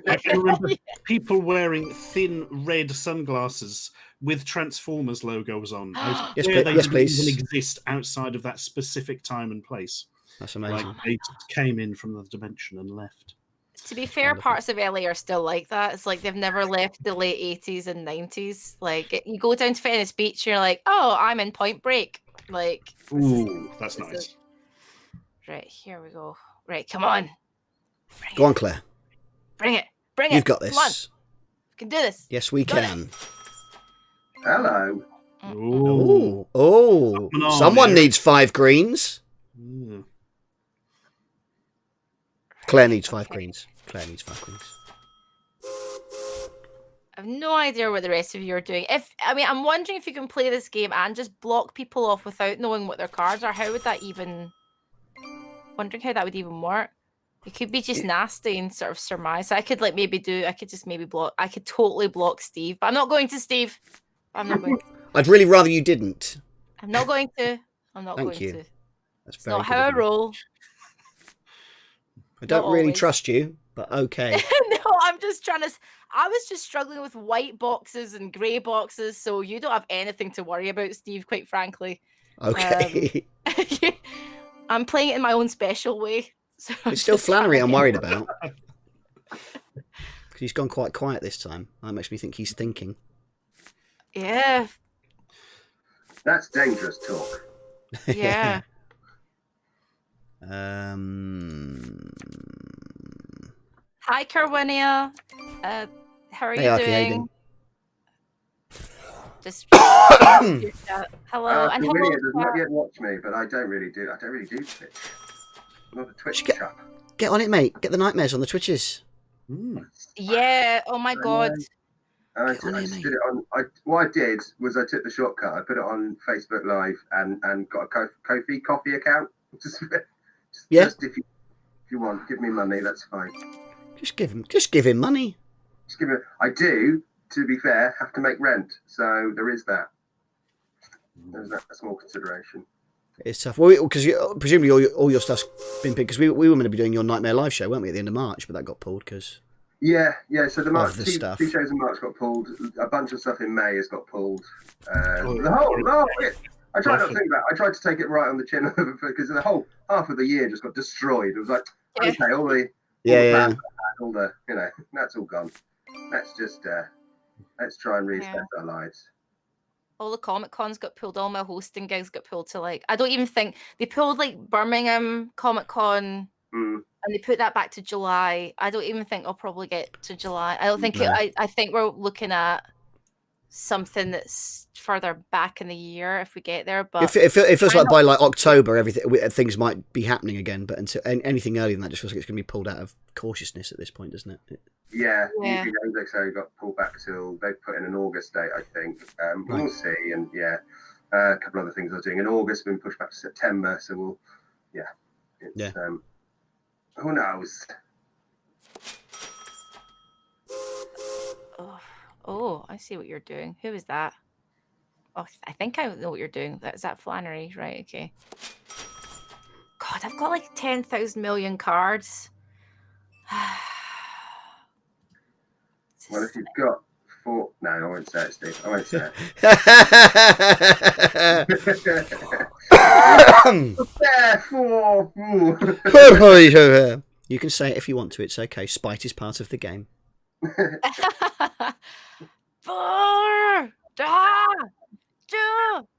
I can remember people wearing thin red sunglasses with Transformers logos on. Yes, they didn't please. even exist outside of that specific time and place. That's amazing. Like they came in from the dimension and left. To be fair, parts of LA are still like that. It's like they've never left the late 80s and 90s. Like you go down to Venice Beach, you're like, oh, I'm in Point Break. Like, ooh, that's nice. Right, here we go. Right, come on. Go on, Claire. Bring it. You've got this. Come on. We can do this. Yes, we can. Hello. Oh. Someone needs 5 greens. Claire needs 5 greens. I have no idea what the rest of you are doing. I'm wondering if you can play this game and just block people off without knowing what their cards are. How would that even... Wondering how that would even work. It could be just nasty and sort of surmise. So I could block. I could totally block Steve, but I'm not going to, Steve. I'm not going to. I'd really rather you didn't. I'm not going to. Thank you. That's It's very not good how I of you. roll. I don't Not really always. trust you, but okay. No, I'm just trying to. I was just struggling with white boxes and grey boxes, so you don't have anything to worry about, Steve. Quite frankly, Okay. I'm playing it in my own special way. So I'm It's still just trying Flannery to I'm get- worried about. He's gone quite quiet this time. That makes me think he's thinking. Yeah, That's dangerous talk. yeah. Hi, Carwinia. How are Hey, you Archie, how you doing? doing? Just hello and hello. William does not chat. yet watch me, but I don't really do Twitch. I'm not a Twitch Should get- chap. Get on it, mate. Get the nightmares on the Twitches. Yeah. Oh my God. I Get on here, just mate. did it on. What I did was I took the shortcut. I put it on Facebook Live and got a Ko-fi coffee account. Yeah. Just if you want, give me money. That's fine. Just give him money. Just give me. I do, to be fair, have to make rent, so there is that. There's that small consideration. It's tough. Well, because presumably all your stuff's been picked. Because we were going to be doing your Nightmare live show, weren't we, at the end of March? But that got pulled because Yeah. So the March the two stuff. shows in March got pulled. A bunch of stuff in May has got pulled. I tried not to think that. I tried to take it right on the chin because the whole half of the year just got destroyed. It was like, Yeah. okay, all the plans I had, all the that's all gone. Let's just let's try and reset our lives. All the Comic Cons got pulled. All my hosting gigs got pulled to I don't even think they pulled Birmingham Comic Con and they put that back to July. I don't even think I'll probably get to July. I don't think I think we're looking at something that's further back in the year if we get there. But it feels like by October, things might be happening again. But until anything earlier than that, just feels like it's going to be pulled out of cautiousness at this point, doesn't it? Yeah. Usually Indexo got pulled back till they put in an August date, I think. We'll see, and a couple other things I was doing in August been pushed back to September, so we'll who knows. Oh, I see what you're doing. Who is that? Oh, I think I know what you're doing. Is that Flannery, right? Okay. God, I've got 10,000 million cards. Well, if you've got 4... No, I won't say it, Steve. I won't say it. You can say it if you want to. It's okay. Spite is part of the game.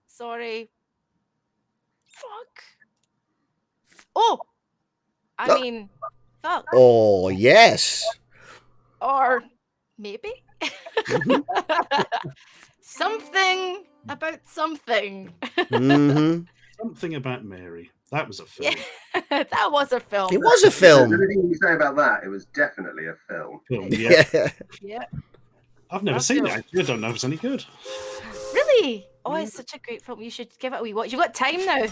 Sorry. Fuck. Oh! I mean, fuck. Oh, yes. Or maybe. Something about something. Something about Mary. That was a film. That was a film. It was a film. Anything you say about that, it was definitely a film. Yeah. I've never seen it. I don't know if it's any good. Really? Oh, it's such a great film. You should give it a wee watch. You've got time now.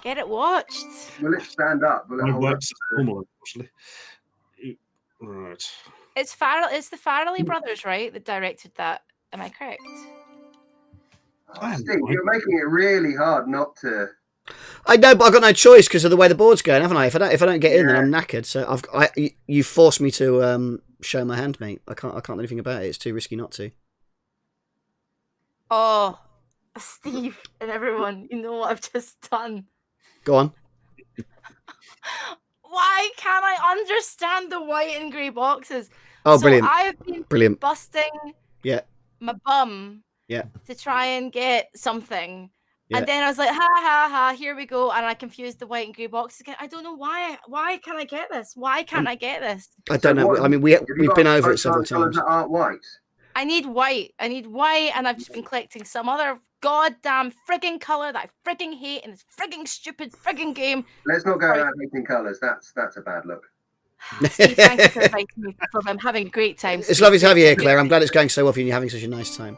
Get it watched. Will it stand up? Will it My hold up? work's normal, unfortunately. Right. It's the Farrelly brothers, right, that directed that. Am I correct? Steve, you're making it really hard not to. I know, but I've got no choice because of the way the board's going, haven't I? If I don't get in, then I'm knackered. So you forced me to show my hand, mate. I can't do anything about it. It's too risky not to. Oh, Steve and everyone, you know what I've just done. Go on. Why can't I understand the white and grey boxes? Oh, so brilliant! I've been busting my bum to try and get something. Yeah. And then I was like, ha, here we go. And I confused the white and grey boxes again. I don't know why. Why can't I get this? Why can't I get this? I don't know. I mean, we've been over it several times. That aren't white. I need white. And I've just been collecting some other goddamn frigging colour that I frigging hate in this frigging stupid frigging game. Let's not go around hating colours. That's a bad look. Steve, thank you for inviting me. I'm having a great time. It's lovely to have you here, Claire. I'm glad it's going so well for you and you're having such a nice time.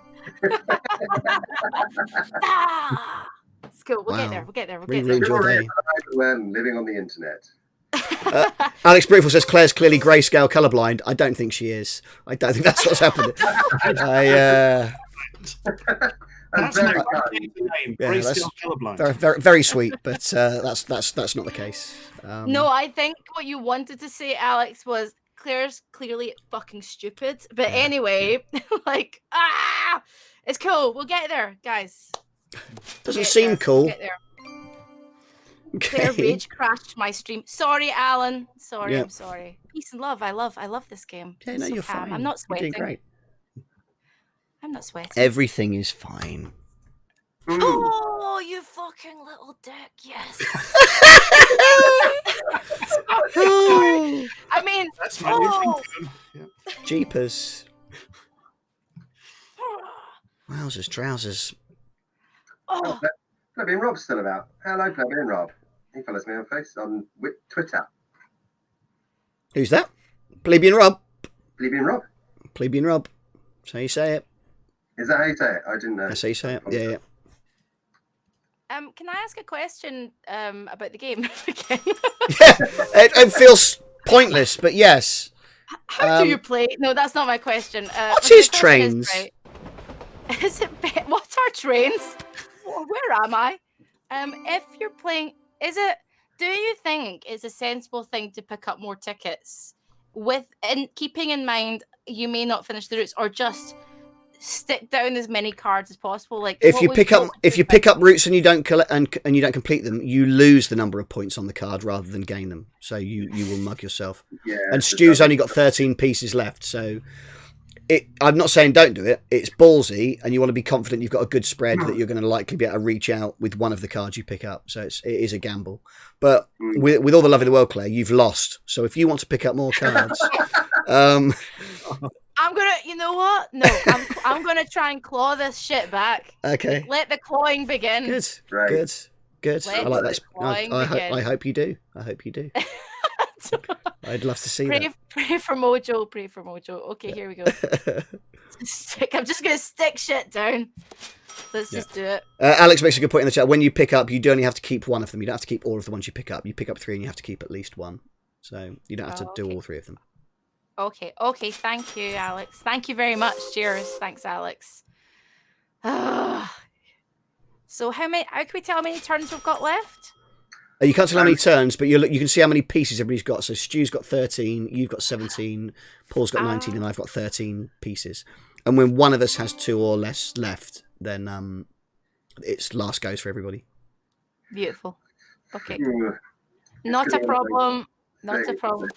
It's cool. We'll get there. Really enjoy day. Living on the internet. Alex Brufel says Claire's clearly grayscale colourblind. I don't think she is. I don't think that's what's happened. That's very my kind. name. Yeah, Brace that's your colourblind. very, very, very sweet, but that's not the case. No, I think what you wanted to say, Alex, was Claire's clearly fucking stupid. But Yeah. anyway, like, it's cool. We'll get there, guys. Doesn't seem cool. We'll get there. Claire rage crashed my stream. Sorry, Alan. Sorry, Yeah. I'm sorry. Peace and love. I love this game. Yeah, I'm no, so you're calm. fine. I'm not You're sweating. doing great. I'm not sweating. Everything is fine. Oh, you fucking little dick! Yes. Oh, I mean, That's my new ringtone. Yeah. jeepers. Wowzers, trousers. oh, Plebby and Rob's still about. Hello, Plebby and Rob. He follows me on Twitter. Who's that? Plebeian Rob. Plebby and Rob. Plebeian Rob. That's how you say it. Is that how you say it? I didn't know. That's how you say it. Yeah, yeah. can I ask a question about the game again? Yeah, it feels pointless, but yes. How do you play? No, that's not my question. What but my is question trains? right, is it what are trains? Where am I? If you're playing, do you think it's a sensible thing to pick up more tickets keeping in mind you may not finish the routes, or just stick down as many cards as possible? Like, If you pick up routes and you don't collect and you don't complete them, you lose the number of points on the card rather than gain them. So you will mug yourself. Yeah. And Stu's only got 13 pieces left, so I'm not saying don't do it. It's ballsy, and you want to be confident you've got a good spread that you're going to likely be able to reach out with one of the cards you pick up. So it is a gamble. But with all the love in the world, Claire, you've lost. So if you want to pick up more cards, I'm gonna, you know what? No, I'm gonna try and claw this shit back. okay, Let the clawing begin. good, Right. good. Let I like that. the clawing I begin. hope you do. I hope you do. I'd love to see Pray for Mojo. Pray for Mojo. Okay, here we go. that. I'm just gonna stick shit down. Let's just do it. Alex makes a good point in the chat. When you pick up, you do only have to keep one of them. You don't have to keep all of the ones you pick up. You pick up 3 and you have to keep at least one. So you don't have to do all 3 of them. Okay. Thank you, Alex. Thank you very much. Cheers. Thanks, Alex. So how can we tell how many turns we've got left? You can't tell how many turns, but you can see how many pieces everybody's got. So Stu's got 13, you've got 17, Paul's got 19, and I've got 13 pieces. And when one of us has 2 or less left, then it's last goes for everybody. Beautiful. Okay. Mm. Not a problem. Not a problem.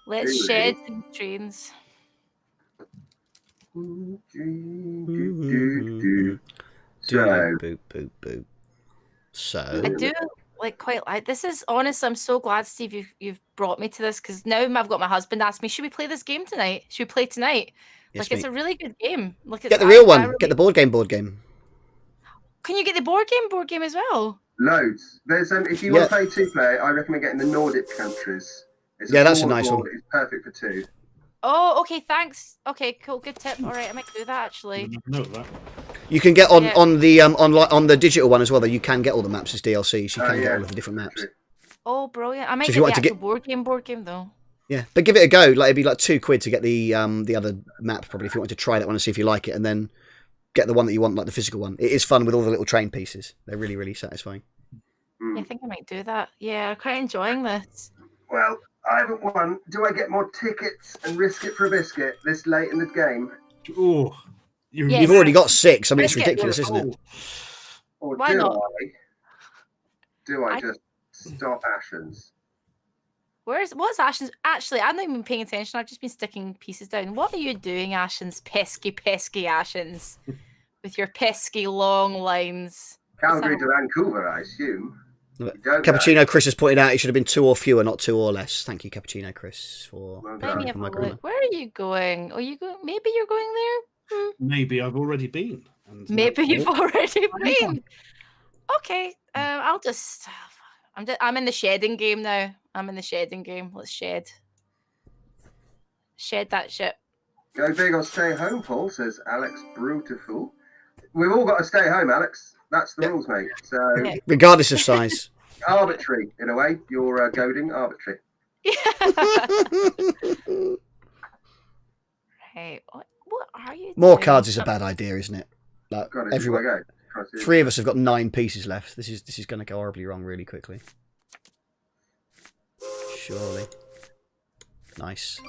Let's shed some trains. So, Boop, boop, boop. So I do quite like this. Is honest. I'm so glad, Steve, you've brought me to this, because now I've got my husband ask me, should we play this game tonight? Should we play tonight? yes, It's a really good game. get the real one. Get the board game. Can you get the board game as well? loads. There's if you want to play 2-player, I recommend getting the Nordic countries. It's that's a smaller nice board, one. It's perfect for 2. Oh, okay, thanks. Okay, cool, good tip. All right, I might do that actually. Note that. You can get on the digital one as well, though. You can get all the maps as DLCs. You can get all of the different maps. True. Oh, brilliant! I might So if get you the want to actual board game though. Yeah, but give it a go. Like it'd be like £2 to get the other map probably if you want to try that one and see if you like it, and then get the one that you want, like the physical one. It is fun with all the little train pieces. They're really, really satisfying. Yeah, I think I might do that. Yeah, I'm quite enjoying this. Well, I haven't won. Do I get more tickets and risk it for a biscuit this late in the game? Oh, Yes. You've already got 6. I mean, it's Biscuit. ridiculous, isn't it? Or Why not? Do I just stop Ashens? What's Ashens? Actually, I've not even been paying attention. I've just been sticking pieces down. What are you doing, Ashens? Pesky Ashens. With your pesky long lines. Calgary to Vancouver, I assume. Cappuccino Chris has pointed out it should have been 2 or fewer, not 2 or less. Thank you, Cappuccino Chris, for Let me have a look. Where are you going? Are you going? Maybe you're going there? Maybe I've already been. And Maybe you've already been. Okay, I'll just. I'm in the shedding game now. I'm in the shedding game. Let's shed. Shed that shit. Go big or stay home, Paul, says Alex Brutiful. We've all got to stay home, Alex. That's the rules, mate. So Yeah. regardless of size. arbitrary, in a way. You're goading arbitrary. Hey, what are you More doing? cards is a bad idea, isn't it? Like, God, this is everyone, my go. Try to see three of us have got 9 pieces left. This is going to go horribly wrong really quickly. Surely. Nice.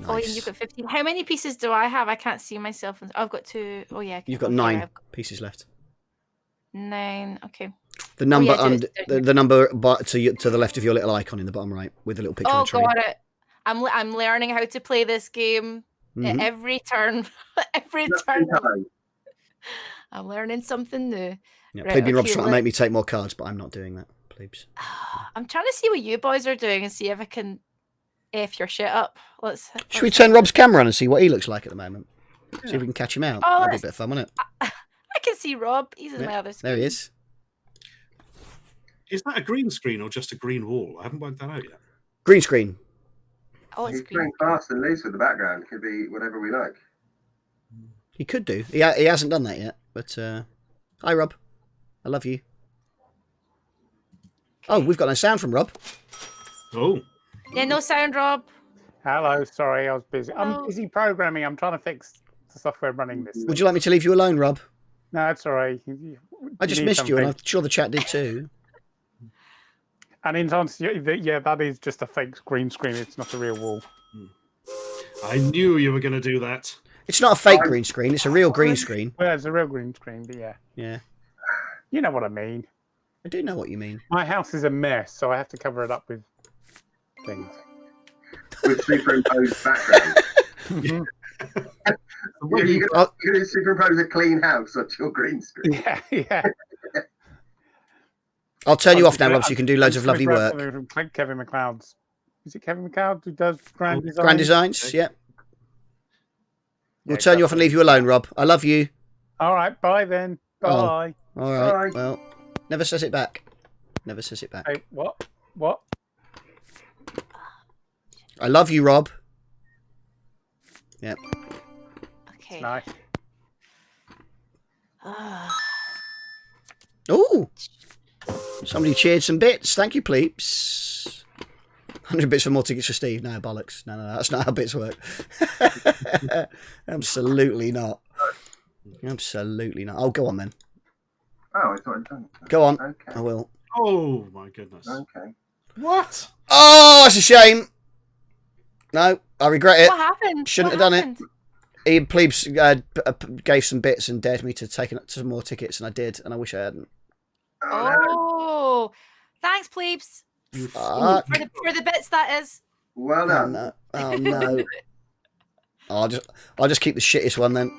Oh, and you've got 15. How many pieces do I have? I can't see myself. I've got 2. Oh, yeah. You've got okay, 9 I've got pieces left. 9. Okay. The number yeah, under the number to the left of your little icon in the bottom right with the little picture Oh, of the tree. got it. I'm learning how to play this game Mhm. every turn. every Just turn. in time. I'm learning something new. Yeah, Right, Plebeian Rob's okay, trying to make me take more cards, but I'm not doing that, plebes. I'm trying to see what you boys are doing and see if I can F your shit up. Should we turn Rob's camera on and see what he looks like at the moment? See if we can catch him out. Oh, That'd be a bit of fun, wouldn't it? I can see Rob. He's in Yeah, my other screen. there he is. Is that a green screen or just a green wall? I haven't worked that out yet. Green screen. Oh, it's He's green. playing fast and loose with the background. Could be whatever we like. He could do. He hasn't done that yet. But hi, Rob. I love you. Oh, we've got no sound from Rob. Oh, Yeah, no sound, Rob. Hello, sorry, I was busy. Hello. I'm busy programming. I'm trying to fix the software running this. Would you like me to leave you alone, Rob? No, it's all right. I just missed you, and I'm sure the chat did too. And in answer, yeah, that is just a fake green screen. It's not a real wall. I knew you were going to do that. It's not a fake green screen. It's a real green screen. Well, it's a real green screen, but yeah, Yeah, you know what I mean. I do know what you mean. My house is a mess, so I have to cover it up with things. With superimposed background. You're going to superimpose a clean house onto your green screen. Yeah, yeah. I'll turn you off now, Rob, so you can do loads of lovely work. From Kevin McLeod's. Is it Kevin McLeod who does Grand Design? Grand Designs, Okay. yeah. We'll turn you off and leave you alone, Rob. I love you. All right, bye then. Oh. Bye. All right. Bye. Well, never says it back. Never says it back. Hey, what? What? I love you, Rob. Yep. Okay. Nice. Ah. Ooh. Somebody cheered some bits. Thank you, Pleeps. 100 bits for more tickets for Steve. No, bollocks. No, that's not how bits work. Absolutely not. Absolutely not. Oh, go on then. Oh, I thought I'd done it. Go on. Okay. I will. Oh my goodness! Okay. What? Oh, that's a shame. No, I regret it. What happened? Shouldn't What have done it. happened? Ian Plebes gave some bits and dared me to take some more tickets, and I did, and I wish I hadn't. Oh, no. Oh, thanks, plebes. You Fuck. For the bits that is. Well Oh done. no! Oh no! I'll just keep the shittest one then.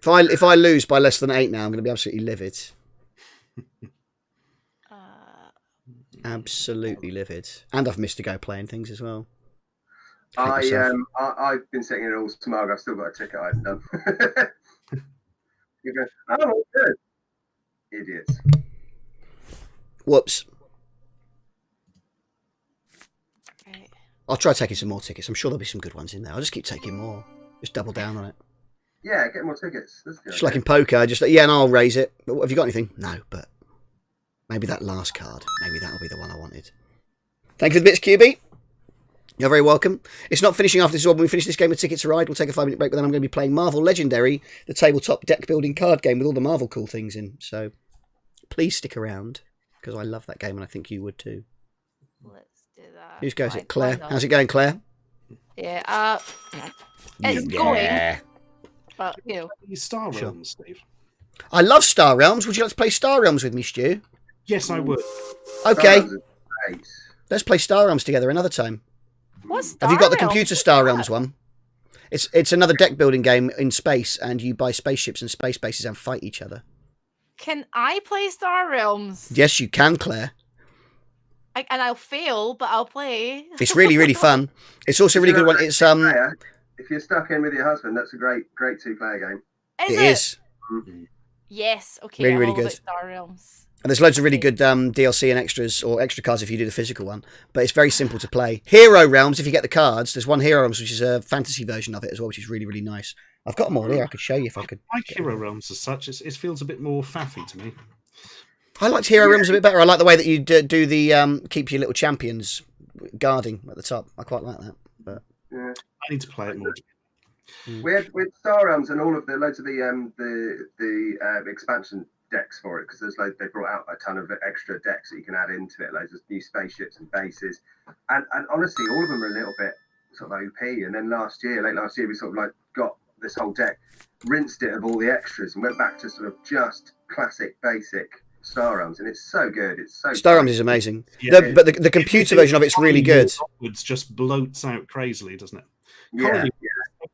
If I lose by less than 8 now, I'm going to be absolutely livid. Absolutely livid. And I've missed a go playing things as well. Hate myself. I've been sitting here all smug. I've still got a ticket I haven't done. You go, oh, good. Idiots. Whoops. Right. I'll try taking some more tickets. I'm sure there'll be some good ones in there. I'll just keep taking more. Just double down on it. Yeah, get more tickets. That's good. Just like in poker, and I'll raise it. But have you got anything? No, but maybe that last card. Maybe that'll be the one I wanted. Thank you for the bits, QB. You're very welcome. It's not finishing after this. When we finish this game of Ticket to Ride, we'll take a 5-minute break, but then I'm going to be playing Marvel Legendary, the tabletop deck building card game with all the Marvel cool things in. So please stick around, because I love that game and I think you would too. Let's do that. Who's goes Right, it? Claire. why not? How's it going, Claire? Yeah. It's going, but you know. Star Sure. Realms, Steve. I love Star Realms. Would you like to play Star Realms with me, Stu? Yes, I would. Okay, Stars are great. let's play Star Realms together another time. What's Have you got the Star Realms? computer Star Realms one? It's another deck building game in space, and you buy spaceships and space bases and fight each other. Can I play Star Realms? Yes, you can, Claire. And I'll fail, but I'll play. It's really, really fun. It's also a really good one. It's Player, if you're stuck in with your husband, that's a great 2-player game. Is it is. Yes. Okay. Really, I'm really all good. about Star Realms. And there's loads of really good DLC and extras, or extra cards if you do the physical one. But it's very simple to play. Hero Realms, if you get the cards, there's one Hero Realms which is a fantasy version of it as well, which is really, really nice. I've got them all here. I could show you if I could. I like Hero Realms as such. It feels a bit more faffy to me. I liked Hero Realms a bit better. I like the way that you do the keep your little champions guarding at the top. I quite like that. But Yeah. I need to play it more. We had with Star Realms and all of the loads of the expansion decks for it, because there's they brought out a ton of extra decks that you can add into it, loads of new spaceships and bases, and honestly, all of them are a little bit sort of OP. And then late last year, we sort of like got this whole deck, rinsed it of all the extras, and went back to sort of just classic basic Star Realms, and it's so good. It's so Star Realms is amazing. Yeah. But the computer version of it's really good. Upwards just bloats out crazily, doesn't it? Yeah, Currently,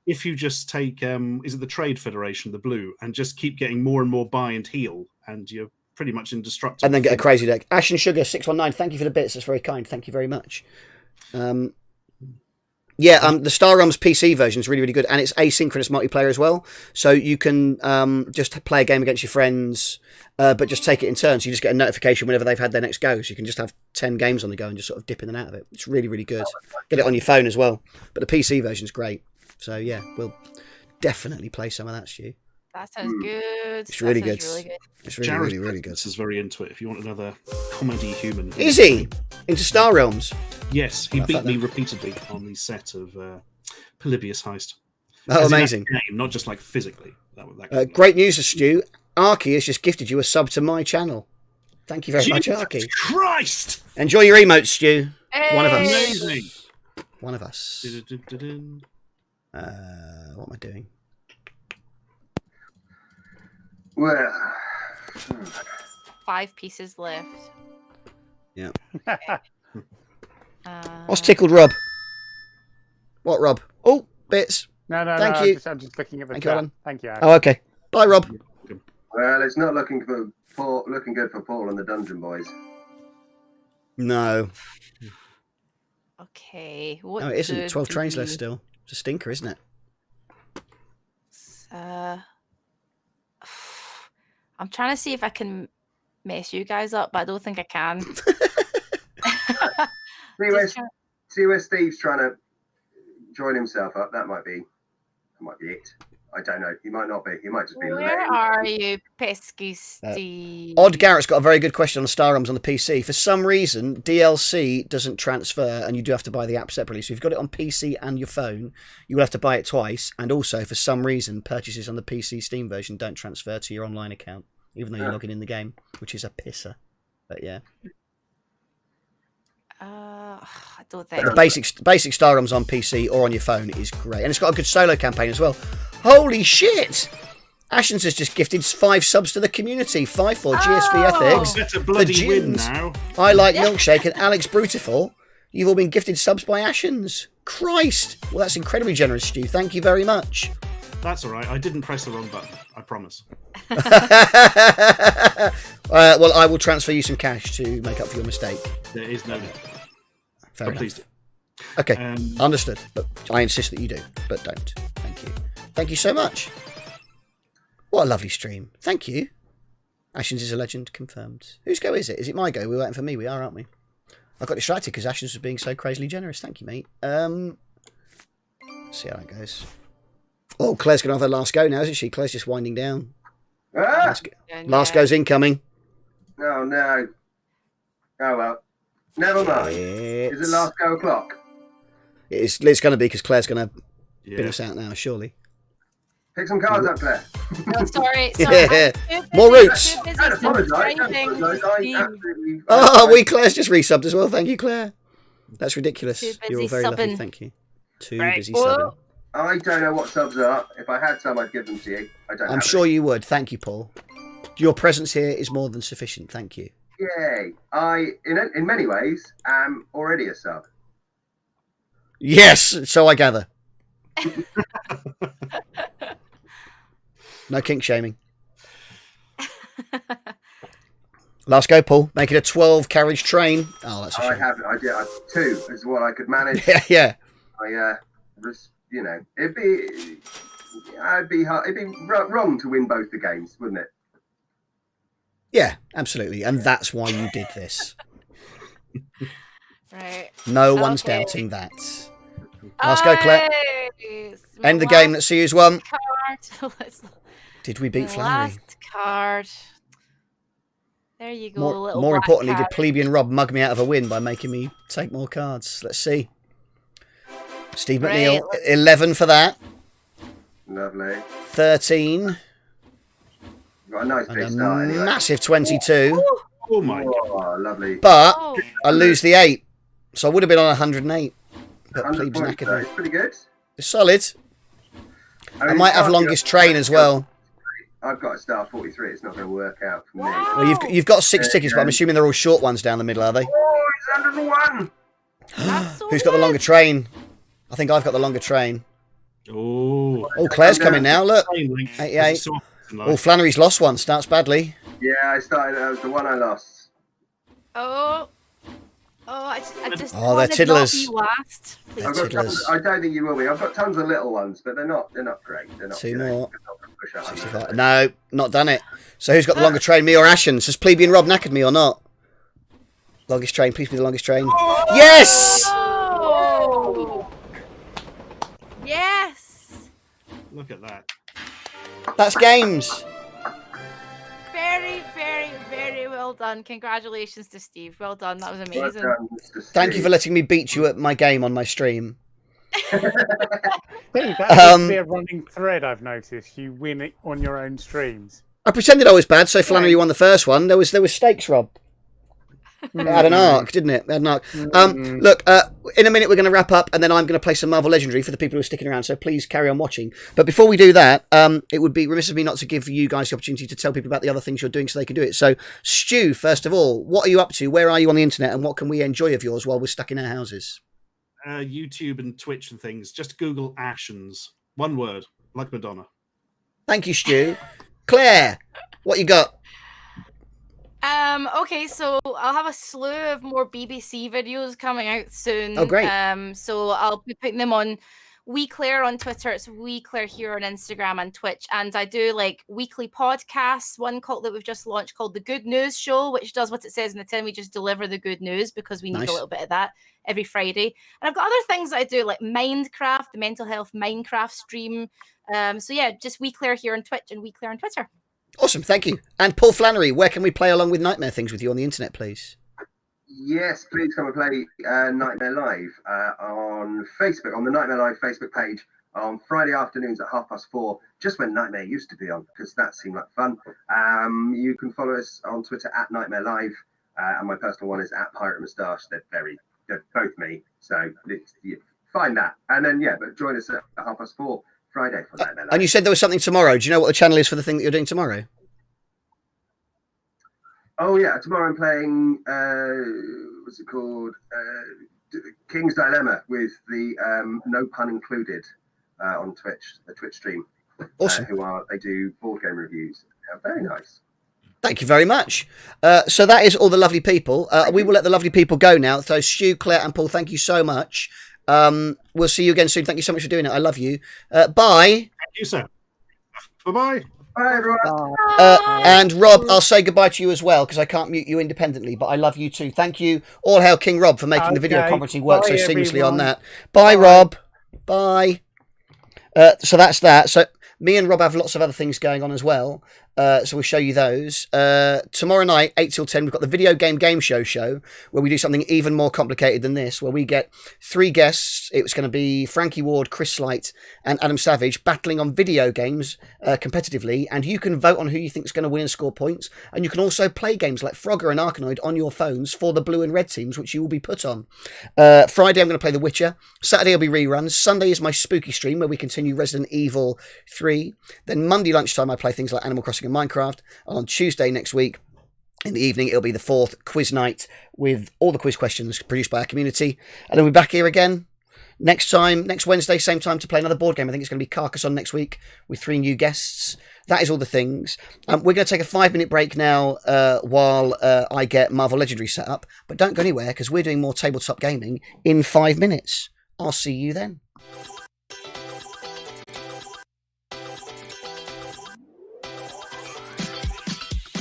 if you just take, is it the Trade Federation, the blue, and just keep getting more and more buy and heal, and you're pretty much indestructible. And then get a crazy deck. Ash and Sugar 619, thank you for the bits. That's very kind. Thank you very much. The Star Realms PC version is really, really good, and it's asynchronous multiplayer as well. So you can just play a game against your friends, but just take it in turns. You just get a notification whenever they've had their next go. So you can just have 10 games on the go and just sort of dip in and out of it. It's really, really good. Get it on your phone as well. But the PC version is great. So yeah, we'll definitely play some of that, Stu. That sounds good. It's really That good. sounds really good. It's really, Jared really, really good. is very into it. If you want another comedy human, Is he into Star Realms? Yes, he Well, beat fuck me them. repeatedly on the set of Polybius Heist. Oh, As in amazing. that game, not just like physically. That Great news, Stu. Arky has just gifted you a sub to my channel. Thank you very much, Jesus Arky. Christ! Enjoy your emotes, Stu. One of us. Hey! Amazing. One of us. Dun-dun-dun-dun. What am I doing? well, 5 pieces left. Yeah. Uh, What's tickled Rob? What, Rob? Oh, bits. No, Thank no. you. I'm just looking at the Thank you, chat. Alan. Thank you, Ash. Oh, okay. Bye, Rob. well, it's not looking good for Paul and the Dungeon Boys. No. Okay. What No, it isn't. do 12 trains we- left still. It's a stinker, isn't it? I'm trying to see if I can mess you guys up, but I don't think I can. Just trying- See where Steve's trying to join himself up. That might be it. I don't know. He might not be. He might just be Where lame. are you, pesky Steve? Odd Garrett's got a very good question on Star Realms on the PC. For some reason, DLC doesn't transfer, and you do have to buy the app separately. So if you've got it on PC and your phone, you will have to buy it twice. And also, for some reason, purchases on the PC Steam version don't transfer to your online account, even though you're logging in the game, which is a pisser. But yeah. I don't think. The basic Star Realms on PC or on your phone is great. And it's got a good solo campaign as well. Holy shit! Ashens has just gifted 5 subs to the community. 5 for GSV Ethics. That's a bloody win gins. now. I Like Milkshake and Alex Brutiful. You've all been gifted subs by Ashens. Christ! Well, that's incredibly generous, Stu. Thank you very much. That's all right. I didn't press the wrong button. I promise. Well, I will transfer you some cash to make up for your mistake. There is no need. Fair But enough. please do. Okay, Um, understood. But I insist that you do. But don't. Thank you. Thank you so much. What a lovely stream. Thank you. Ashens is a legend, confirmed. Whose go is it? Is it my go? We're waiting for me. We are, aren't we? I got distracted because Ashens was being so crazily generous. Thank you, mate. Let's see how that goes. Oh, Claire's going to have her last go now, isn't she? Claire's just winding down. Ah! Last go's incoming. Oh no. Oh well. Never mind. Is it last go o'clock? It's going to be because Claire's going to bin yeah. us out now, surely. Pick some cards up, Claire. No, sorry. Yeah. I'm too More busy- roots. too busy Don't apologise. Don't subscribing apologise. to I Steve. absolutely. Oh, Claire's just resubbed as well. Thank you, Claire. That's ridiculous. Too You're all busy very lucky. subbing. Thank you. Too Right. busy Whoa. subbing. I don't know what subs are. If I had some, I'd give them to you. I don't. I'm have sure you would. Thank you, Paul. Your presence here is more than sufficient. Thank you. Yay! I, in many ways, am already a sub. Yes, so I gather. No kink shaming. Last go, Paul. Make it a 12 carriage train. Oh, that's a I shame. haven't. I did. 2 is what I could manage. Yeah, yeah. It'd be hard. It'd be wrong to win both the games, wouldn't it? Yeah, absolutely. And that's why you did this. Right. No one's Okay. doubting that. Last go, Claire. Hey, End the game. Let's see who's won. Card. Let's- Did we beat the Flannery? Last card. There you go. little More black importantly, did card. plebeian Rob mug me out of a win by making me take more cards? Let's see. Steve Right, McNeil, 11 for that. Lovely. 13. You've got a nice And big a start anyway. massive 22. Oh my god. Oh, lovely. But Oh, I lose the 8. So I would have been on 108. But 100 Plebes points, knackered though. me. It's pretty good. It's solid. I mean, might have I've longest got- train as well. I've got a star 43. It's not going to work out for me. wow. Well, you've got 6 tickets, but I'm assuming they're all short ones down the middle, are they? Oh, it's 101. That's so Who's got the good. longer train? I think I've got the longer train. Oh. Oh, Claire's coming now. Look. Train length, 88. as it's so often like. Oh, Flannery's lost one. Starts badly. Yeah, I started. That was the one I lost. Oh, I just Oh, they're wanted not tiddlers. be last. Please. I've got tiddlers. tons, I don't think you will be. I've got tons of little ones, but they're not great. They're not. 2 you know, more. they're not gonna push 100. 65. No, not done it. So who's got the longer train, me or Ashens? Has Plebeian Rob knackered me or not? Longest train. Please be the longest train. Yes! Oh! Yes! Look at that. That's games. Very, very, very well done. Congratulations to Steve. Well done. That was Well amazing. done, Mr. Thank you Steve. for letting me beat you at my game on my stream. Steve, that seems to be Um, a running thread I've noticed. You win it on your own streams. I pretended I was bad, so Flannery won the first one. There was stakes, Rob. It had an arc, didn't it? It had an arc. Look, in a minute we're going to wrap up, and then I'm going to play some Marvel Legendary for the people who are sticking around. So please carry on watching. But before we do that, it would be remiss of me not to give you guys the opportunity to tell people about the other things you're doing, so they can do it. So, Stu, first of all, what are you up to? Where are you on the internet, and what can we enjoy of yours while we're stuck in our houses? YouTube and Twitch and things. Just Google Ashens. One word, like Madonna. Thank you, Stu. Claire, what you got? Okay, so I'll have a slew of more BBC videos coming out soon. Oh, great. So I'll be putting them on We Claire on Twitter. It's We Claire here on Instagram and Twitch. And I do like weekly podcasts. One called that we've just launched called The Good News Show, which does what it says in the tin. We just deliver the good news because we need Nice. a little bit of that every Friday. And I've got other things that I do, like Mindcraft, the mental health Minecraft stream. So yeah, just We Claire here on Twitch and We Claire on Twitter. Awesome, thank you. And Paul Flannery, where can we play along with Nightmare things with you on the internet, please? Yes, please come and play Nightmare Live on Facebook, on the Nightmare Live Facebook page on Friday afternoons at 4:30, just when Nightmare used to be on, because that seemed like fun. You can follow us on Twitter at Nightmare Live, and my personal one is at Pirate Moustache. They're both me, so you find that. And then, yeah, but join us at 4:30 Friday for Nightmare Live. And you said there was something tomorrow. Do you know what the channel is for the thing that you're doing tomorrow? Oh yeah, tomorrow I'm playing what's it called? King's Dilemma with the no pun included on Twitch, the Twitch stream. Awesome. They do board game reviews. Very nice. Thank you very much. So that is all the lovely people. We will let the lovely people go now. So Stu, Claire and Paul, thank you so much. We'll see you again soon. Thank you so much for doing it. I love you. Bye. Thank you, sir. Bye-bye. Bye everyone. And Rob, I'll say goodbye to you as well because I can't mute you independently, but I love you too. Thank you. All hail King Rob for making the video Okay. conferencing work Bye, so seamlessly on everyone. that. Bye, Rob. Bye. So that's that. So me and Rob have lots of other things going on as well. So we'll show you those. Tomorrow night, 8 till 10, we've got the Video Game Show, where we do something even more complicated than this, where we get 3 guests. It's going to be Frankie Ward, Chris Slight, and Adam Savage battling on video games competitively, and you can vote on who you think is going to win and score points, and you can also play games like Frogger and Arkanoid on your phones for the blue and red teams, which you will be put on. Friday, I'm going to play The Witcher. Saturday will be reruns. Sunday is my spooky stream, where we continue Resident Evil 3. Then Monday lunchtime, I play things like Animal Crossing and Minecraft. And on Tuesday next week, in the evening, it'll be the 4th quiz night with all the quiz questions produced by our community. And then we're back here again next Wednesday, same time, to play another board game. I think it's going to be Carcassonne next week with 3 new guests. That is all the things. We're going to take a 5-minute break now while I get Marvel Legendary set up. But don't go anywhere because we're doing more tabletop gaming in 5 minutes. I'll see you then.